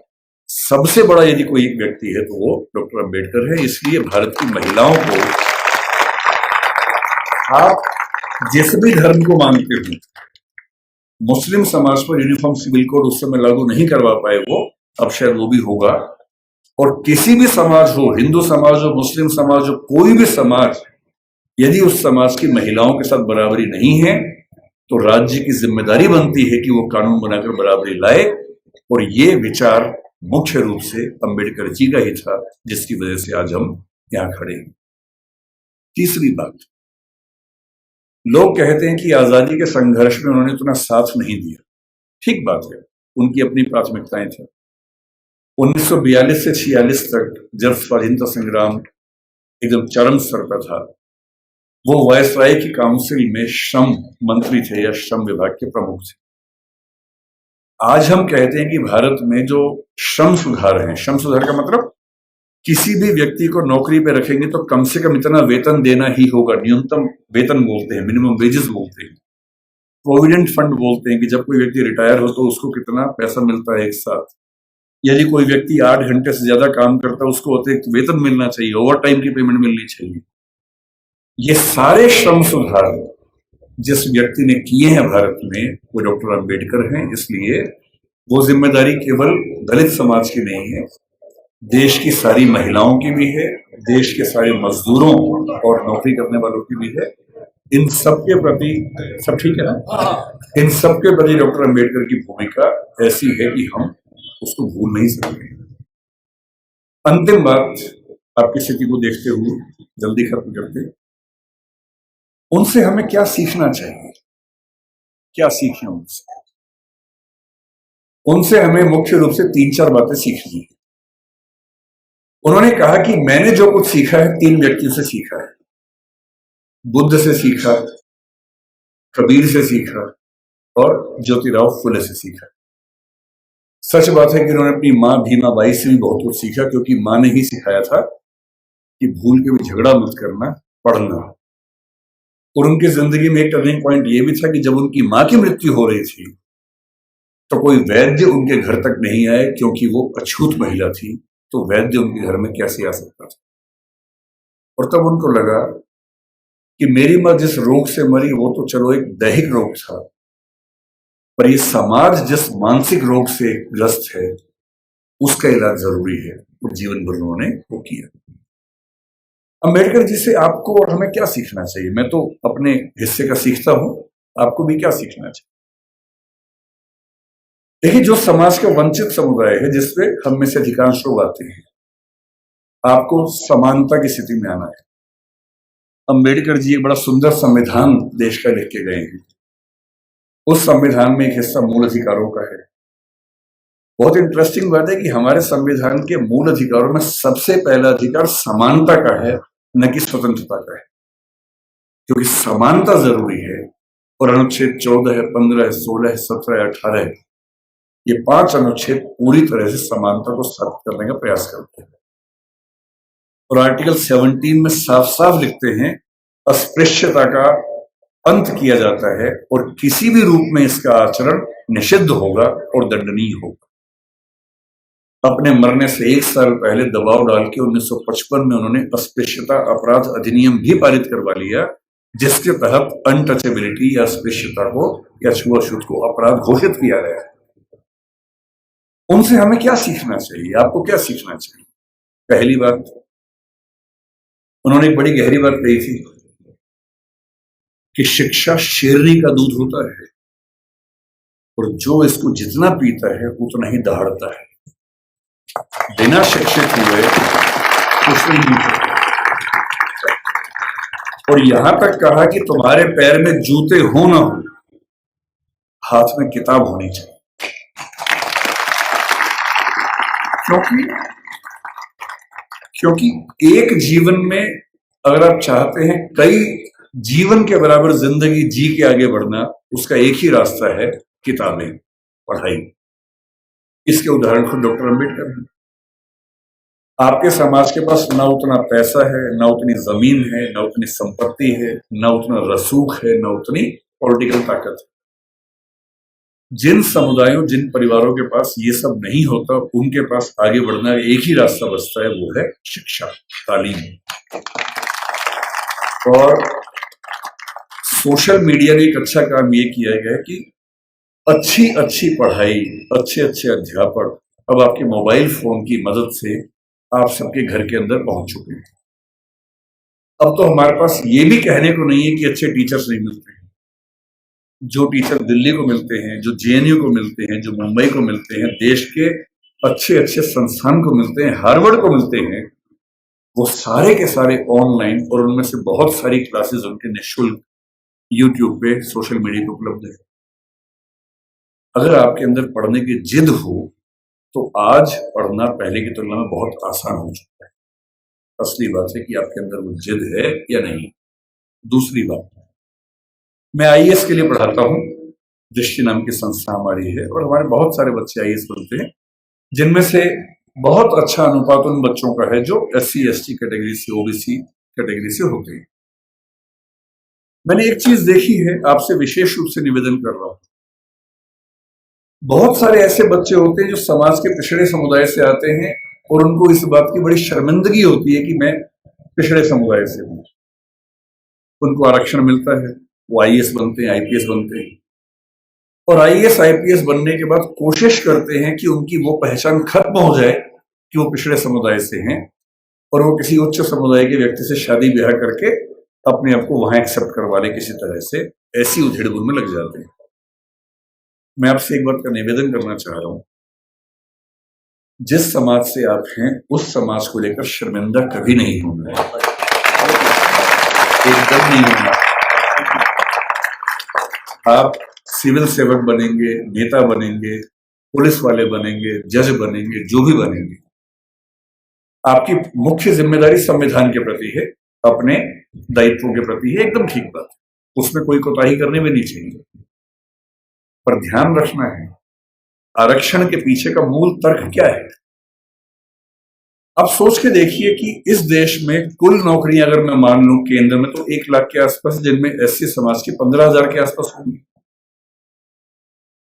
सबसे बड़ा यदि कोई एक व्यक्ति है तो वो डॉक्टर अंबेडकर है। इसलिए भारत की महिलाओं को, आप जिस भी धर्म को मानते हो, मुस्लिम समाज पर यूनिफॉर्म सिविल कोड उस समय लागू नहीं करवा पाए वो, अब शायद वो भी होगा। और किसी भी समाज हो, हिंदू समाज हो, मुस्लिम समाज हो, कोई भी समाज, यदि उस समाज की महिलाओं के साथ बराबरी नहीं है तो राज्य की जिम्मेदारी बनती है कि वो कानून बनाकर बराबरी लाए। और ये विचार मुख्य रूप से अंबेडकर जी का ही था, जिसकी वजह से आज हम यहां खड़े हैं। तीसरी बात, लोग कहते हैं कि आजादी के संघर्ष में उन्होंने इतना साथ नहीं दिया। ठीक बात है, उनकी अपनी प्राथमिकताएं थी। 1942 से 46 तक जब स्वाधीनता संग्राम एकदम चरम स्तर पर था, वो वायसराय की काउंसिल में श्रम मंत्री थे या श्रम विभाग के प्रमुख थे। आज हम कहते हैं कि भारत में जो श्रम सुधार हैं, श्रम सुधार का मतलब किसी भी व्यक्ति को नौकरी पे रखेंगे तो कम से कम इतना वेतन देना ही होगा। न्यूनतम वेतन बोलते हैं, मिनिमम वेजेस बोलते हैं, प्रोविडेंट फंड बोलते हैं कि जब कोई व्यक्ति रिटायर हो तो उसको कितना पैसा मिलता है एक साथ। यदि कोई व्यक्ति 8 घंटे से ज्यादा काम करता है उसको अतिरिक्त वेतन मिलना चाहिए, ओवर टाइम की पेमेंट मिलनी चाहिए। ये सारे श्रम सुधार जिस व्यक्ति ने किए हैं भारत में, वो डॉक्टर अंबेडकर हैं। इसलिए वो जिम्मेदारी केवल दलित समाज की नहीं है, देश की सारी महिलाओं की भी है, देश के सारे मजदूरों और नौकरी करने वालों की भी है। इन सबके प्रति, सब ठीक है ना, इन सबके प्रति डॉक्टर अंबेडकर की भूमिका ऐसी है कि हम उसको भूल नहीं सकते। अंतिम बात, आपकी स्थिति को देखते हुए जल्दी खत्म करते, उनसे हमें क्या सीखना चाहिए, क्या सीखें उनसे? उनसे हमें मुख्य रूप से 3-4 बातें सीखनी है। उन्होंने कहा कि मैंने जो कुछ सीखा है 3 व्यक्तियों से सीखा है। बुद्ध से सीखा, कबीर से सीखा और ज्योतिराव फुले से सीखा। सच बात है कि उन्होंने अपनी मां भीमाबाई से भी बहुत कुछ सीखा, क्योंकि मां ने ही सिखाया था कि भूल के भी झगड़ा मत करना, पढ़ना। और उनकी जिंदगी में एक टर्निंग पॉइंट ये भी था कि जब उनकी मां की मृत्यु हो रही थी तो कोई वैद्य उनके घर तक नहीं आए, क्योंकि वो अछूत महिला थी, तो वैद्य उनके घर में कैसे आ सकता था। और तब उनको लगा कि मेरी मां जिस रोग से मरी वो तो चलो एक दैहिक रोग था, पर ये समाज जिस मानसिक रोग से ग्रस्त है उसका इलाज जरूरी है। और जीवन भर उन्होंने वो किया। अंबेडकर जी से आपको और हमें क्या सीखना चाहिए? मैं तो अपने हिस्से का सीखता हूं, आपको भी क्या सीखना चाहिए? देखिए, जो समाज का वंचित समुदाय है जिसपे हम में से अधिकांश लोग आते हैं, आपको समानता की स्थिति में आना है। अंबेडकर जी एक बड़ा सुंदर संविधान देश का लिख के गए हैं। उस संविधान में एक हिस्सा मूल अधिकारों का है। बहुत इंटरेस्टिंग बात है कि हमारे संविधान के मूल अधिकारों में सबसे पहला अधिकार समानता का है, न कि स्वतंत्रता का है, क्योंकि समानता जरूरी है। और अनुच्छेद 14 है, 15 है, 16 है, 17 है, 18 है, ये 5 अनुच्छेद पूरी तरह से समानता को स्थापित करने का प्रयास करते हैं। और आर्टिकल 17 में साफ साफ लिखते हैं अस्पृश्यता का अंत किया जाता है और किसी भी रूप में इसका आचरण निषिद्ध होगा और दंडनीय होगा। अपने मरने से 1 साल पहले दबाव डाल के 1955 में उन्होंने अस्पृश्यता अपराध अधिनियम भी पारित करवा लिया, जिसके तहत अनटचेबिलिटी या अस्पृश्यता को या छुआछूत को अपराध घोषित किया गया। उनसे हमें क्या सीखना चाहिए, आपको क्या सीखना चाहिए? पहली बात, उन्होंने एक बड़ी गहरी बात कही थी कि शिक्षा शेरनी का दूध होता है और जो इसको जितना पीता है उतना ही दहाड़ता है। बिना शिक्षित हुए कुछ नहीं पी सकते। और यहां तक कहा कि तुम्हारे पैर में जूते हो ना हो, हाथ में किताब होनी चाहिए। क्योंकि एक जीवन में अगर आप चाहते हैं कई जीवन के बराबर जिंदगी जी के आगे बढ़ना, उसका एक ही रास्ता है, किताबें, पढ़ाई। इसके उदाहरण खुद डॉक्टर अंबेडकर हैं। आपके समाज के पास ना उतना पैसा है, ना उतनी जमीन है, ना उतनी संपत्ति है, ना उतना रसूख है, ना उतनी पॉलिटिकल ताकत है। जिन समुदायों, जिन परिवारों के पास ये सब नहीं होता, उनके पास आगे बढ़ना एक ही रास्ता बचता है, वो है शिक्षा, तालीम। और सोशल मीडिया ने एक अच्छा काम ये किया है कि अच्छी अच्छी पढ़ाई, अच्छे अच्छे अध्यापक अब आपके मोबाइल फोन की मदद से आप सबके घर के अंदर पहुंच चुके हैं। अब तो हमारे पास ये भी कहने को नहीं है कि अच्छे टीचर्स नहीं मिलते हैं। जो टीचर दिल्ली को मिलते हैं, जो जेएनयू को मिलते हैं, जो मुंबई को मिलते हैं, देश के अच्छे अच्छे संस्थान को मिलते हैं, हार्वर्ड को मिलते हैं, वो सारे के सारे ऑनलाइन, और उनमें से बहुत सारी क्लासेस उनके निःशुल्क यूट्यूब पे, सोशल मीडिया पे उपलब्ध है। अगर आपके अंदर पढ़ने की जिद हो तो आज पढ़ना पहले की तुलना में बहुत आसान हो चुका है। असली बात है कि आपके अंदर वो जिद है या नहीं। दूसरी बात, मैं आईएएस के लिए पढ़ाता हूं। दृष्टि नाम की संस्था हमारी है और हमारे बहुत सारे बच्चे आईएएस बनते हैं, जिनमें से बहुत अच्छा अनुपात उन बच्चों का है जो SC ST कैटेगरी से, OBC कैटेगरी से होते हैं। मैंने एक चीज देखी है, आपसे विशेष रूप से निवेदन कर रहा हूं। बहुत सारे ऐसे बच्चे होते हैं जो समाज के पिछड़े समुदाय से आते हैं और उनको इस बात की बड़ी शर्मिंदगी होती है कि मैं पिछड़े समुदाय से हूं। उनको आरक्षण मिलता है, वो आईएएस बनते हैं, आईपीएस बनते हैं, और आईएएस आईपीएस बनने के बाद कोशिश करते हैं कि उनकी वो पहचान खत्म हो जाए कि वो पिछड़े समुदाय से हैं, और वो किसी उच्च समुदाय के व्यक्ति से शादी ब्याह करके अपने आप को वहां एक्सेप्ट करवा ले किसी तरह से। ऐसी उधेड़-बुन में लग जाते हैं। मैं आपसे एक बात का निवेदन करना चाह रहा हूं, जिस समाज से आप हैं उस समाज को लेकर शर्मिंदा कभी नहीं होना, एकदम नहीं होना। आप सिविल सेवक बनेंगे, नेता बनेंगे, पुलिस वाले बनेंगे, जज बनेंगे, जो भी बनेंगे, आपकी मुख्य जिम्मेदारी संविधान के प्रति है, अपने दायित्वों के प्रति है, एकदम ठीक बात, उसमें कोई कोताही करने में नहीं चाहिए। पर ध्यान रखना है, आरक्षण के पीछे का मूल तर्क क्या है? अब सोच के देखिए कि इस देश में कुल नौकरियां अगर मैं मान लूं केंद्र में तो 1 लाख के आसपास, जिनमें एससी समाज की 15,000 के आसपास होंगी।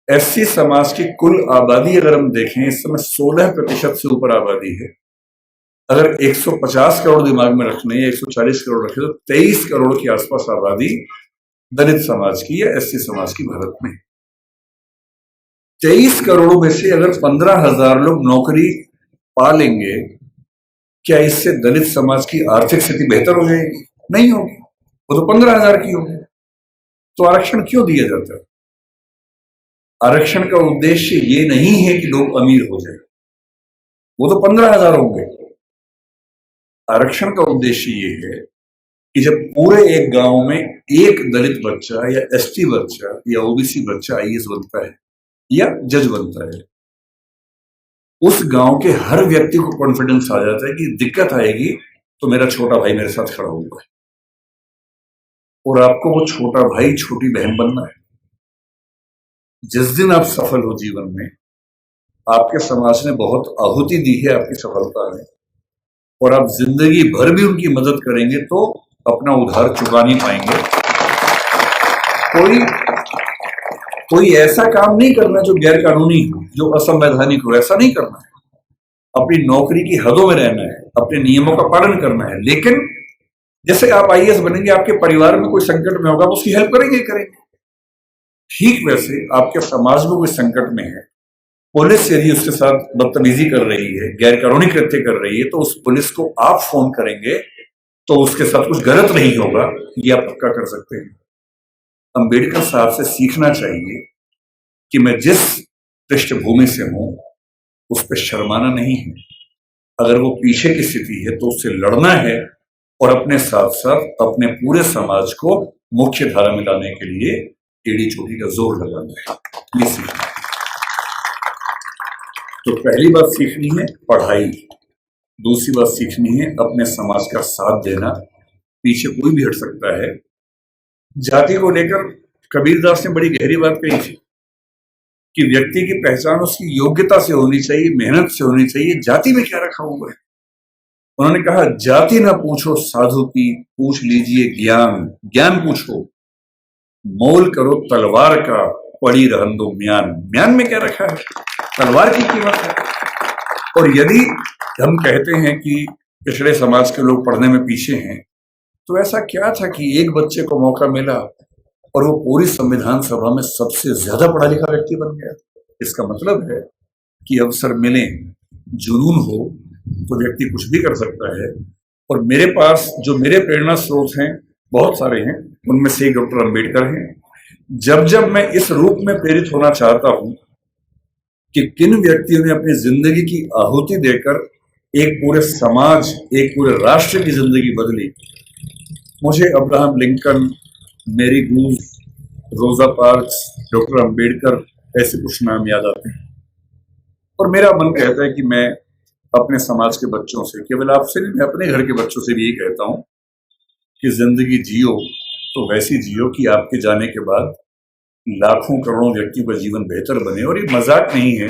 एससी समाज की कुल आबादी अगर हम देखें, इस समय 16% से ऊपर आबादी है। अगर 150 करोड़ दिमाग में रखने या 140 करोड़ रखे तो 23 करोड़ के आसपास आबादी दलित समाज की या एससी समाज की भारत में। 23 करोड़ में से अगर 15,000 लोग नौकरी पा लेंगे, क्या इससे दलित समाज की आर्थिक स्थिति बेहतर हो जाएगी? नहीं होगी, वो तो 15,000 की होगी। तो आरक्षण क्यों दिया जाता है? आरक्षण का उद्देश्य ये नहीं है कि लोग अमीर हो जाए, वो तो 15,000 होंगे। आरक्षण का उद्देश्य ये है कि जब पूरे एक गांव में एक दलित बच्चा या एसटी बच्चा या ओबीसी बच्चा आईएएस बनता है या जज बनता है, उस गांव के हर व्यक्ति को कॉन्फिडेंस आ जाता है कि दिक्कत आएगी तो मेरा छोटा भाई मेरे साथ खड़ा हुआ है, और आपको वो छोटा भाई छोटी बहन बनना है। जिस दिन आप सफल हो जीवन में, आपके समाज ने बहुत आहुति दी है आपकी सफलता में, और आप जिंदगी भर भी उनकी मदद करेंगे तो अपना उधार चुका नहीं पाएंगे। कोई ऐसा काम नहीं करना जो गैर कानूनी हो, जो असंवैधानिक हो, ऐसा नहीं करना है। अपनी नौकरी की हदों में रहना है, अपने नियमों का पालन करना है। लेकिन जैसे आप आईएएस बनेंगे, आपके परिवार में कोई संकट में होगा, आप उसकी हेल्प करेंगे ही करेंगे। ठीक वैसे आपके समाज में कोई संकट में है, पुलिस यदि उसके साथ बदतमीजी कर रही है, गैर कानूनी कृत्य कर रही है, तो उस पुलिस को आप फोन करेंगे तो उसके साथ कुछ गलत नहीं होगा, ये आप पक्का कर सकते हैं। अंबेडकर साहब से सीखना चाहिए कि मैं जिस पृष्ठभूमि से हूं उस पर शर्माना नहीं है। अगर वो पीछे की स्थिति है तो उससे लड़ना है, और अपने साथ साथ अपने पूरे समाज को मुख्य धारा में लाने के लिए एड़ी चोटी का जोर लगाना है। ये सीखना है। तो पहली बात सीखनी है पढ़ाई, दूसरी बात सीखनी है अपने समाज का साथ देना। पीछे कोई भी हट सकता है। जाति को लेकर कबीरदास ने बड़ी गहरी बात कही थी कि व्यक्ति की पहचान उसकी योग्यता से होनी चाहिए, मेहनत से होनी चाहिए। जाति में क्या रखा हुआ है? उन्होंने कहा, जाति ना पूछो साधु की, पूछ लीजिए ज्ञान। ज्ञान पूछो, मोल करो तलवार का, पड़ी रहन दो म्यान। म्यान में क्या रखा है? तलवार की कीमत है। और यदि हम कहते हैं कि पिछड़े समाज के लोग पढ़ने में पीछे हैं, तो ऐसा क्या था कि एक बच्चे को मौका मिला और वो पूरी संविधान सभा में सबसे ज्यादा पढ़ा लिखा व्यक्ति बन गया? इसका मतलब है कि अवसर मिले, जुनून हो तो व्यक्ति कुछ भी कर सकता है। और मेरे पास जो मेरे प्रेरणा स्रोत हैं, बहुत सारे हैं, उनमें से एक डॉक्टर अंबेडकर हैं। जब जब मैं इस रूप में प्रेरित होना चाहता हूं कि किन व्यक्तियों ने अपनी जिंदगी की आहुति देकर एक पूरे समाज, एक पूरे राष्ट्र की जिंदगी बदली, मुझे अब्राहम लिंकन, मैरी गूज, रोजा पार्क्स, डॉक्टर अंबेडकर ऐसे कुछ नाम याद आते हैं। और मेरा मन कहता है कि मैं अपने समाज के बच्चों से, केवल आपसे नहीं, मैं अपने घर के बच्चों से भी यही कहता हूं कि जिंदगी जियो तो वैसी जियो कि आपके जाने के बाद लाखों करोड़ों व्यक्तियों का जीवन बेहतर बने। और ये मजाक नहीं है।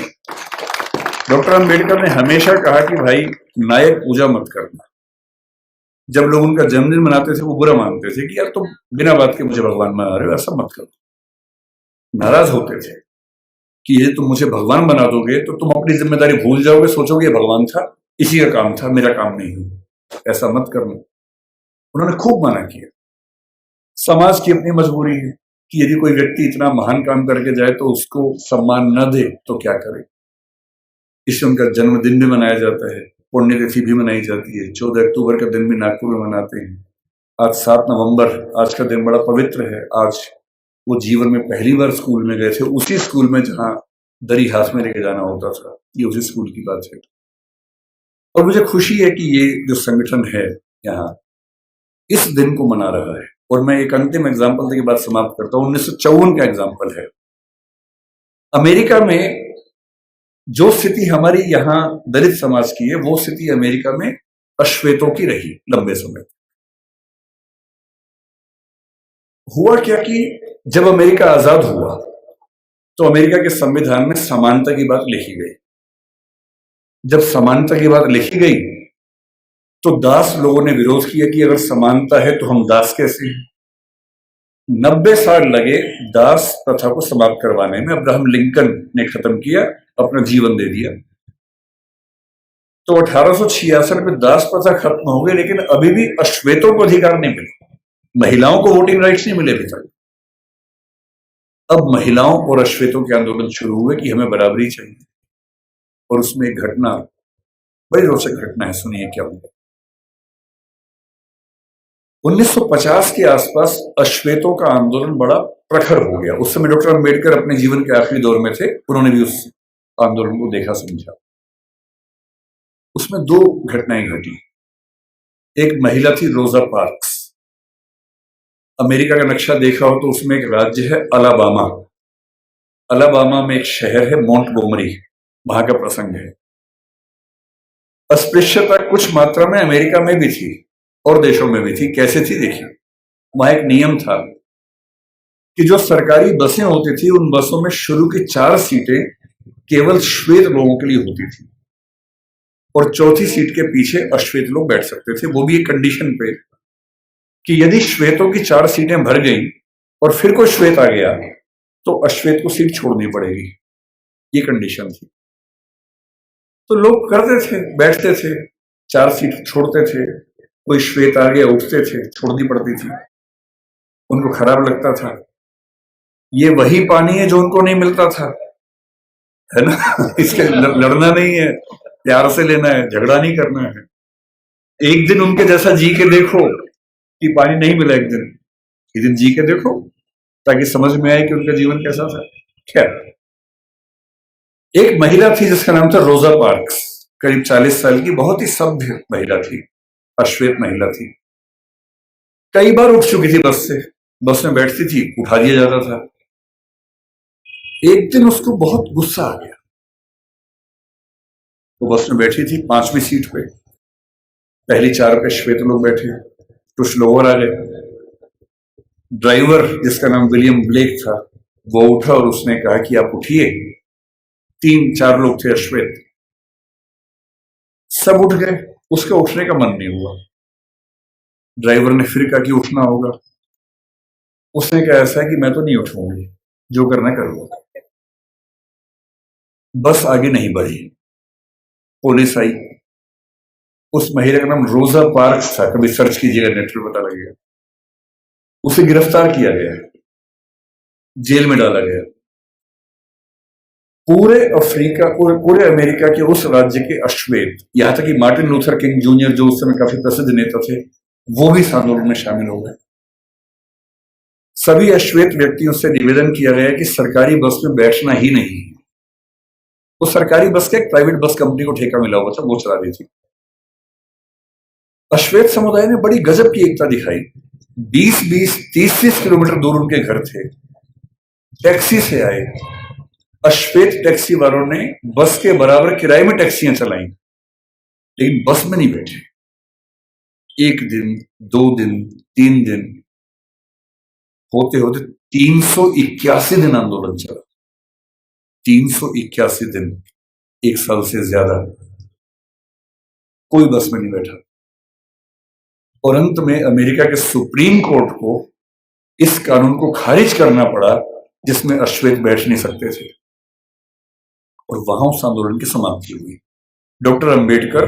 डॉक्टर अंबेडकर ने हमेशा कहा कि भाई, नायक पूजा मत करना। जब लोग उनका जन्मदिन मनाते थे, वो बुरा मानते थे कि यार तुम बिना बात के मुझे भगवान बना रहे हो, ऐसा मत करो। नाराज होते थे कि ये तुम मुझे भगवान बना दोगे तो तुम अपनी जिम्मेदारी भूल जाओगे, सोचोगे ये भगवान था, इसी का काम था, मेरा काम नहीं है, ऐसा मत करना। उन्होंने खूब मना किया। समाज की अपनी मजबूरी है कि यदि कोई व्यक्ति इतना महान काम करके जाए तो उसको सम्मान न दे तो क्या करे। इसलिए उनका जन्मदिन भी मनाया जाता है, पुण्यतिथि भी मनाई जाती है। 14 अक्टूबर का दिन भी नागपुर में मनाते हैं। आज 7 नवंबर, आज का दिन बड़ा पवित्र है। आज वो जीवन में पहली बार स्कूल में गए थे, उसी स्कूल में जहां दरी हाथ में लेके जाना होता था। ये उसी स्कूल की बात है। और मुझे खुशी है कि ये जो संगठन है यहाँ इस दिन को मना रहा है। और मैं एक अंतिम एग्जाम्पल के बाद समाप्त करता हूं। 1954 का एग्जाम्पल है। अमेरिका में जो स्थिति हमारी यहाँ दलित समाज की है, वो स्थिति अमेरिका में अश्वेतों की रही लंबे समय। हुआ क्या कि जब अमेरिका आजाद हुआ तो अमेरिका के संविधान में समानता की बात लिखी गई। जब समानता की बात लिखी गई तो दास लोगों ने विरोध किया कि अगर समानता है तो हम दास कैसे हैं। 90 साल लगे दास प्रथा को समाप्त करवाने में। अब्राहम लिंकन ने खत्म किया, अपना जीवन दे दिया। तो 1866 में दास प्रथा खत्म हो गई, लेकिन अभी भी अश्वेतों को अधिकार नहीं मिले। महिलाओं को वोटिंग राइट्स नहीं मिले अभी तक। अब महिलाओं और अश्वेतों के आंदोलन शुरू हुए कि हमें बराबरी चाहिए। और उसमें एक घटना, बड़ी रोचक घटना है, सुनिए क्या हुआ। 1950 के आसपास अश्वेतों का आंदोलन बड़ा प्रखर हो गया। उस समय डॉक्टर अंबेडकर अपने जीवन के आखिरी दौर में थे। उन्होंने भी उस आंदोलन को देखा, समझा। उसमें 2 घटनाएं घटी। एक महिला थी रोजा पार्क्स। अमेरिका का नक्शा देखा हो तो उसमें एक राज्य है अलाबामा। अलाबामा में एक शहर है मोंटगोमरी, वहां का प्रसंग है। अस्पृश्यता कुछ मात्रा में अमेरिका में भी थी और देशों में भी थी। कैसे थी देखिए, वहां एक नियम था कि जो सरकारी बसें होती थी उन बसों में शुरू की 4 सीटें केवल श्वेत लोगों के लिए होती थी और चौथी सीट के पीछे अश्वेत लोग बैठ सकते थे, वो भी एक कंडीशन पे कि यदि श्वेतों की 4 सीटें भर गई और फिर कोई श्वेत आ गया तो अश्वेत को सीट छोड़नी पड़ेगी, ये कंडीशन थी। तो लोग करते थे, बैठते थे, 4 सीट छोड़ते थे, कोई श्वेत आ गया उठते थे, छोड़नी पड़ती थी, उनको खराब लगता था। ये वही पानी है जो उनको नहीं मिलता था, है ना। इसके लड़ना नहीं है, प्यार से लेना है, झगड़ा नहीं करना है। एक दिन उनके जैसा जी के देखो कि पानी नहीं मिला, एक दिन जी के देखो ताकि समझ में आए कि उनका जीवन कैसा था। खैर, एक महिला थी जिसका नाम था रोजा पार्क्स, करीब 40 साल की, बहुत ही सभ्य महिला थी, अश्वेत महिला थी। कई बार उठ चुकी थी बस से, बस में बैठती थी, उठा दिया जाता था। एक दिन उसको बहुत गुस्सा आ गया, वो बस में बैठी थी 5वीं सीट पे, पहली 4 पे श्वेत लोग बैठे, कुछ लोग आ गए। ड्राइवर जिसका नाम विलियम ब्लेक था वो उठा और उसने कहा कि आप उठिए। 3-4 लोग थे अश्वेत, सब उठ गए, उसका उठने का मन नहीं हुआ। ड्राइवर ने फिर कहा कि उठना होगा, उसने कहा ऐसा है कि मैं तो नहीं उठूंगी, जो करना करूंगा। बस आगे नहीं बढ़ी, पुलिस आई। उस महिला का नाम रोजा पार्क्स था, कभी सर्च कीजिएगा नेट पे पता लगेगा। उसे गिरफ्तार किया गया, जेल में डाला गया। पूरे अमेरिका के उस राज्य के अश्वेत, यहां तक कि मार्टिन लूथर किंग जूनियर जो उस समय काफी प्रसिद्ध नेता थे, वो भी इस आंदोलन में शामिल हो गए। सभी अश्वेत व्यक्तियों से निवेदन किया गया कि सरकारी बस में बैठना ही नहीं। वो सरकारी बस के एक प्राइवेट बस कंपनी को ठेका मिला हुआ था, वो चला रही थी। अश्वेत समुदाय ने बड़ी गजब की एकता दिखाई। 20-20, 30-30 किलोमीटर दूर उनके घर थे, टैक्सी से आए। अश्वेत टैक्सी वालों ने बस के बराबर किराए में टैक्सियां चलाई, लेकिन बस में नहीं बैठे। 1 दिन, 2 दिन, 3 दिन, होते होते 381 दिन आंदोलन चला। 381 दिन, 1 साल से ज्यादा कोई बस में नहीं बैठा। और अंत में अमेरिका के सुप्रीम कोर्ट को इस कानून को खारिज करना पड़ा जिसमें अश्वेत बैठ नहीं सकते थे, और वहां उस आंदोलन की समाप्ति हुई। डॉक्टर अंबेडकर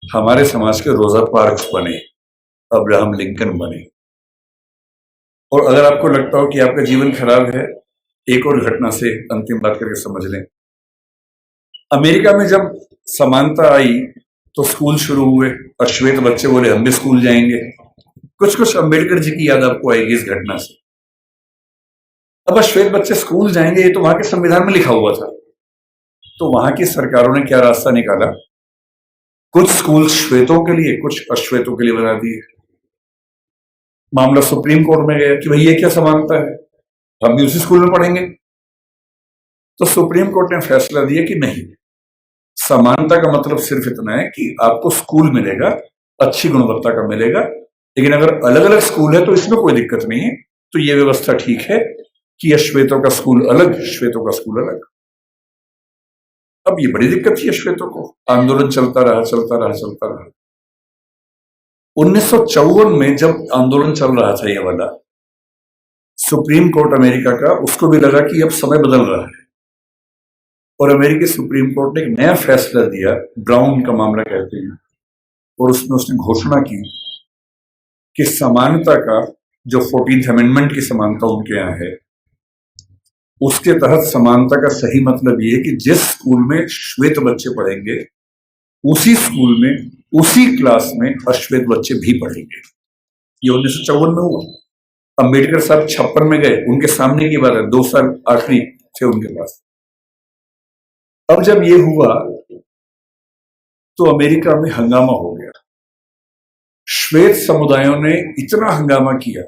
हमारे समाज के रोजा पार्क्स बने, अब्राहम लिंकन बने। और अगर आपको लगता हो कि आपका जीवन खराब है, एक और घटना से अंतिम बात करके समझ लें। अमेरिका में जब समानता आई तो स्कूल शुरू हुए, अश्वेत बच्चे बोले हम भी स्कूल जाएंगे। कुछ कुछ अंबेडकर जी की याद आपको आएगी इस घटना से। अब अश्वेत बच्चे स्कूल जाएंगे, ये तो वहां के संविधान में लिखा हुआ था। तो वहां की सरकारों ने क्या रास्ता निकाला, कुछ स्कूल श्वेतों के लिए, कुछ अश्वेतों के लिए बना दिए। मामला सुप्रीम कोर्ट में गया कि भाई ये क्या समानता है, हम भी उसी स्कूल में पढ़ेंगे। तो सुप्रीम कोर्ट ने फैसला दिया कि नहीं, समानता का मतलब सिर्फ इतना है कि आपको स्कूल मिलेगा, अच्छी गुणवत्ता का मिलेगा, लेकिन अगर अलग अलग स्कूल है तो इसमें कोई दिक्कत नहीं है। तो ये व्यवस्था ठीक है कि अश्वेतों का स्कूल अलग, श्वेतों का स्कूल अलग। अब ये बड़ी दिक्कत थी अश्वेतों को, आंदोलन चलता रहा। 1954 में जब आंदोलन चल रहा था ये वाला, सुप्रीम कोर्ट अमेरिका का, उसको भी लगा कि अब समय बदल रहा है, और अमेरिकी सुप्रीम कोर्ट ने एक नया फैसला दिया, ब्राउन का मामला कहते हैं, और उसमें उसने घोषणा की कि समानता का जो 14th अमेंडमेंट की समानता उनके यहाँ है, उसके तहत समानता का सही मतलब ये है कि जिस स्कूल में श्वेत बच्चे पढ़ेंगे उसी स्कूल में, उसी क्लास में अश्वेत बच्चे भी पढ़ेंगे। ये 1954 में हुआ। अंबेडकर साहब 56 में गए, उनके सामने की बात है, 2 साल आखिरी थे उनके पास। अब जब ये हुआ तो अमेरिका में हंगामा हो गया। श्वेत समुदायों ने इतना हंगामा किया,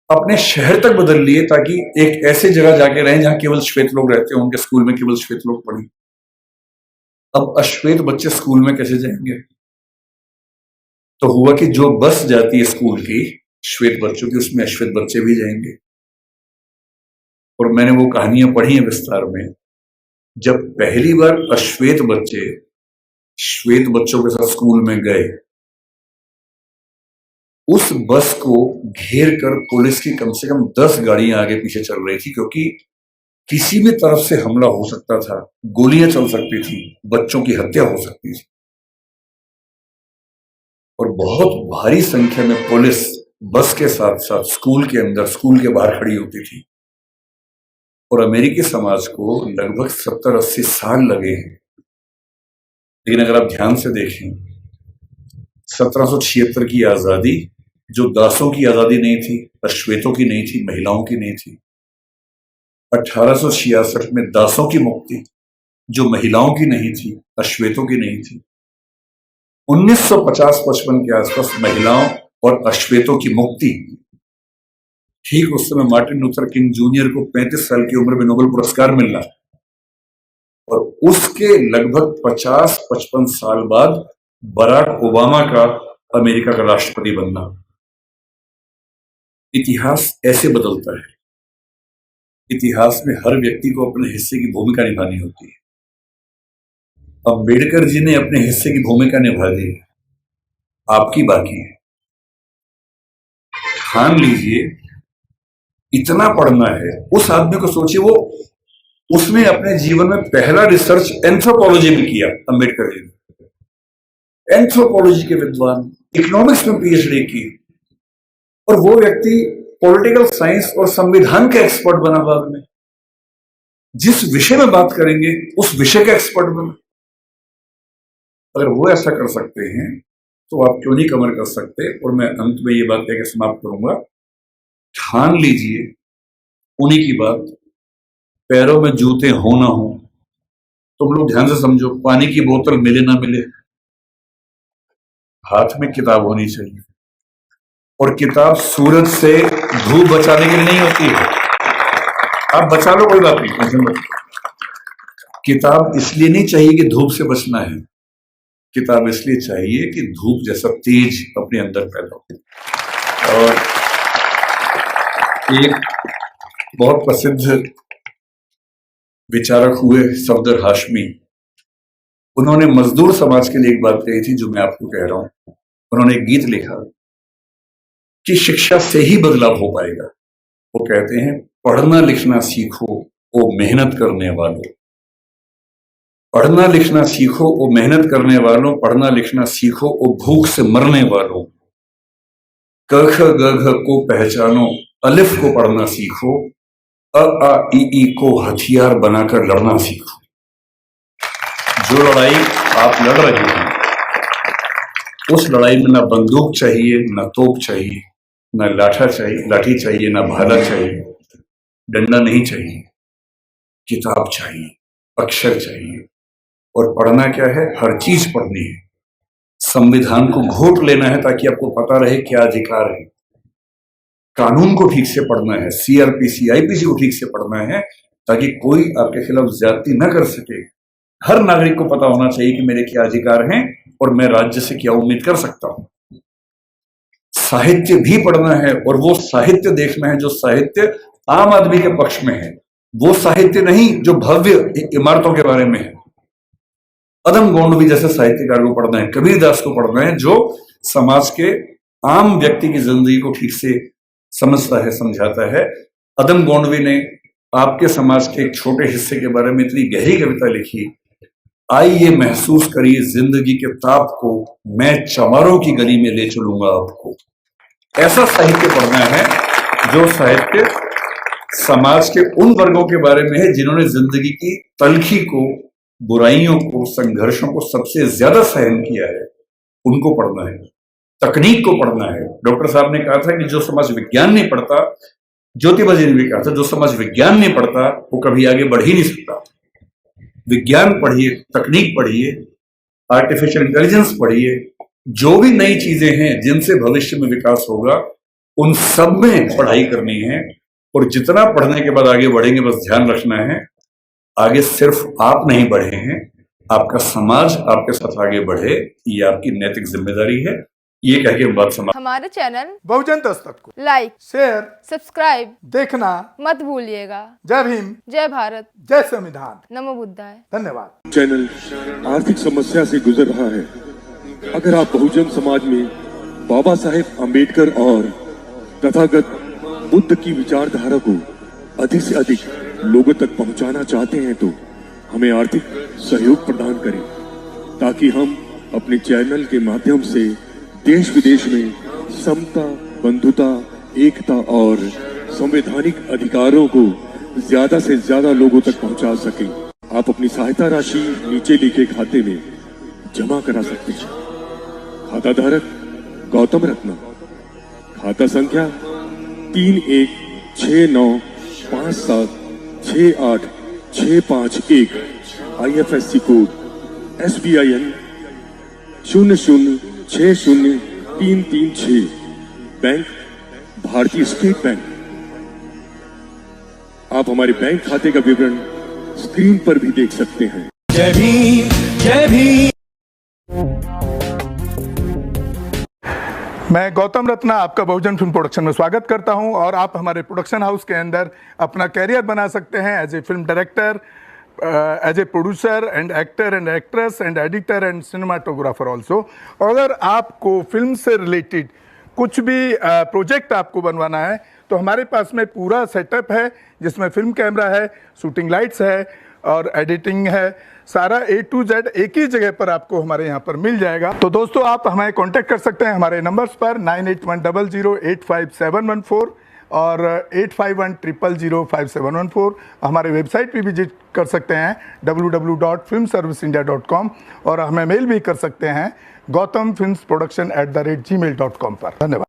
अपने शहर तक बदल लिए ताकि एक ऐसे जगह जाके रहें जहां केवल श्वेत लोग रहते हैं, उनके स्कूल में केवल श्वेत लोग पढ़ें। अब अश्वेत बच्चे स्कूल में कैसे जाएंगे? तो हुआ कि जो बस जाती है स्कूल की श्वेत बच्चों की, उसमें अश्वेत बच्चे भी जाएंगे। और मैंने वो कहानियां पढ़ी हैं विस्तार में। जब पहली बार अश्वेत बच्चे श्वेत बच्चों के साथ स्कूल में गए, उस बस को घेर कर पुलिस की कम से कम 10 गाड़ियां आगे पीछे चल रही थी, क्योंकि किसी भी तरफ से हमला हो सकता था, गोलियां चल सकती थी, बच्चों की हत्या हो सकती थी। और बहुत भारी संख्या में पुलिस बस के साथ साथ स्कूल के अंदर, स्कूल के बाहर खड़ी होती थी। और अमेरिकी समाज को लगभग 70-80 साल लगे हैं। लेकिन अगर आप ध्यान से देखें, 1776 की आजादी जो दासों की आजादी नहीं थी, अश्वेतों की नहीं थी, महिलाओं की नहीं थी। 1866 में दासों की मुक्ति जो महिलाओं की नहीं थी, अश्वेतों की नहीं थी। 1950-55 के आसपास महिलाओं और अश्वेतों की मुक्ति। ठीक उस समय मार्टिन लूथर किंग जूनियर को 35 साल की उम्र में नोबेल पुरस्कार मिलना, और उसके लगभग 50-55 साल बाद बराक ओबामा का अमेरिका का राष्ट्रपति बनना। इतिहास ऐसे बदलता है। इतिहास में हर व्यक्ति को अपने हिस्से की भूमिका निभानी होती है। अम्बेडकर जी ने अपने हिस्से की भूमिका निभा दी, आपकी बाकी है। ठान लीजिए, इतना पढ़ना है। उस आदमी को सोचिए, वो उसने अपने जीवन में पहला रिसर्च एंथ्रोपोलॉजी में किया। अम्बेडकर जी ने एंथ्रोपोलॉजी के विद्वान, इकोनॉमिक्स में पीएचडी की, और वो व्यक्ति पॉलिटिकल साइंस और संविधान का एक्सपर्ट बना बाद में। जिस विषय में बात करेंगे उस विषय का एक्सपर्ट बना। अगर वो ऐसा कर सकते हैं तो आप क्यों नहीं कमर कर सकते। और मैं अंत में ये बात कहकर समाप्त करूंगा, ठान लीजिए उन्हीं की बात, पैरों में जूते हो ना हो। तुम लोग ध्यान से समझो, पानी की बोतल मिले ना मिले, हाथ में किताब होनी चाहिए। और किताब सूरज से धूप बचाने के लिए नहीं होती है। आप बचा लो, कोई बात नहीं। किताब इसलिए नहीं चाहिए कि धूप से बचना है, किताब इसलिए चाहिए कि धूप जैसा तेज अपने अंदर पैदा हो। और एक बहुत प्रसिद्ध विचारक हुए सफदर हाशमी, उन्होंने मजदूर समाज के लिए एक बात कही थी जो मैं आपको कह रहा हूं। उन्होंने एक गीत लिखा कि शिक्षा से ही बदलाव हो पाएगा। वो कहते हैं, पढ़ना लिखना सीखो ओ मेहनत करने वालों, पढ़ना लिखना सीखो ओ मेहनत करने वालों, पढ़ना लिखना सीखो ओ भूख से मरने वालों, क ख ग घ को पहचानो, अलिफ को पढ़ना सीखो, अ आ इ ई को हथियार बनाकर लड़ना सीखो। जो लड़ाई आप लड़ रहे हैं, उस लड़ाई में ना बंदूक चाहिए, ना तोप चाहिए, ना लाठी चाहिए, ना भाला चाहिए, डंडा नहीं चाहिए, किताब चाहिए, अक्षर चाहिए। और पढ़ना क्या है? हर चीज पढ़नी है। संविधान को घोट लेना है ताकि आपको पता रहे क्या अधिकार है। कानून को ठीक से पढ़ना है, सीआरपीसी, आईपीसी को ठीक से पढ़ना है ताकि कोई आपके खिलाफ ज्यादती न कर सके। हर नागरिक को पता होना चाहिए कि मेरे क्या अधिकार हैं और मैं राज्य से क्या उम्मीद कर सकता हूं। साहित्य भी पढ़ना है, और वो साहित्य देखना है जो साहित्य आम आदमी के पक्ष में है। वो साहित्य नहीं जो भव्य इमारतों के बारे में है। अदम गोंडवी जैसे साहित्यकार को पढ़ना है, कबीरदास को पढ़ना है जो समाज के आम व्यक्ति की जिंदगी को ठीक से समझता है, समझाता है। अदम गोंडवी ने आपके समाज के एक छोटे हिस्से के बारे में इतनी गहरी कविता लिखी, आइए महसूस करिए जिंदगी के ताप को, मैं चमारों की गली में ले चलूंगा आपको। ऐसा साहित्य पढ़ना है जो साहित्य समाज के उन वर्गों के बारे में है जिन्होंने जिंदगी की तलखी को, बुराइयों को, संघर्षों को सबसे ज्यादा सहन किया है, उनको पढ़ना है। तकनीक को पढ़ना है। डॉक्टर साहब ने कहा था कि जो समाज विज्ञान नहीं पढ़ता, ज्योतिबा जी ने भी कहा था, जो समाज विज्ञान नहीं पढ़ता वो कभी आगे बढ़ ही नहीं सकता। विज्ञान पढ़िए, तकनीक पढ़िए, आर्टिफिशियल इंटेलिजेंस पढ़िए, जो भी नई चीजें हैं जिनसे भविष्य में विकास होगा, उन सब में पढ़ाई करनी है। और जितना पढ़ने के बाद आगे बढ़ेंगे, बस ध्यान रखना है, आगे सिर्फ आप नहीं बढ़े हैं, आपका समाज आपके साथ आगे बढ़े, ये आपकी नैतिक जिम्मेदारी है। ये कह के बात समाप्त। हमारे चैनल बहुजन दस्तक को लाइक, शेयर, सब्सक्राइब देखना मत भूलिएगा। जय भीम, जय भारत, जय संविधान। नमो बुद्धाय। धन्यवाद। चैनल आर्थिक समस्या से गुजर रहा है। अगर आप बहुजन समाज में बाबा साहेब अम्बेडकर और तथागत बुद्ध की विचारधारा को अधिक से अधिक लोगों तक पहुंचाना चाहते हैं तो हमें आर्थिक सहयोग प्रदान करें, ताकि हम अपने चैनल के माध्यम से देश विदेश में समता, बंधुता, एकता और संवैधानिक अधिकारों को ज्यादा से ज्यादा लोगों तक पहुंचा सकें। आप अपनी सहायता राशि नीचे लिखे खाते में जमा करा सकते हैं। खाता धारक गौतम रत्ना, खाता संख्या 316957686551, IFSC कोड SBIN 0060336, बैंक भारतीय स्टेट बैंक। आप हमारे बैंक खाते का विवरण स्क्रीन पर भी देख सकते हैं। जय भीम, जय भीम। मैं गौतम रत्ना आपका बहुजन फिल्म प्रोडक्शन में स्वागत करता हूं और आप हमारे प्रोडक्शन हाउस के अंदर अपना कैरियर बना सकते हैं as a film director, as a producer and actor and actress and editor and cinematographer also. अगर आपको फिल्म से रिलेटेड कुछ भी प्रोजेक्ट आपको बनवाना है तो हमारे पास में पूरा सेटअप है, जिसमें फिल्म कैमरा है, शूटिंग लाइट्स है और एडिटिंग है। सारा A to Z एक ही जगह पर आपको हमारे यहाँ पर मिल जाएगा। तो दोस्तों आप हमें कांटेक्ट कर सकते हैं हमारे नंबर्स पर 9810085714 और 8510005714। हमारे वेबसाइट पे विजिट कर सकते हैं www.filmserviceindia.com और हमें मेल भी कर सकते हैं gautamfilmsproduction@gmail.com पर। धन्यवाद।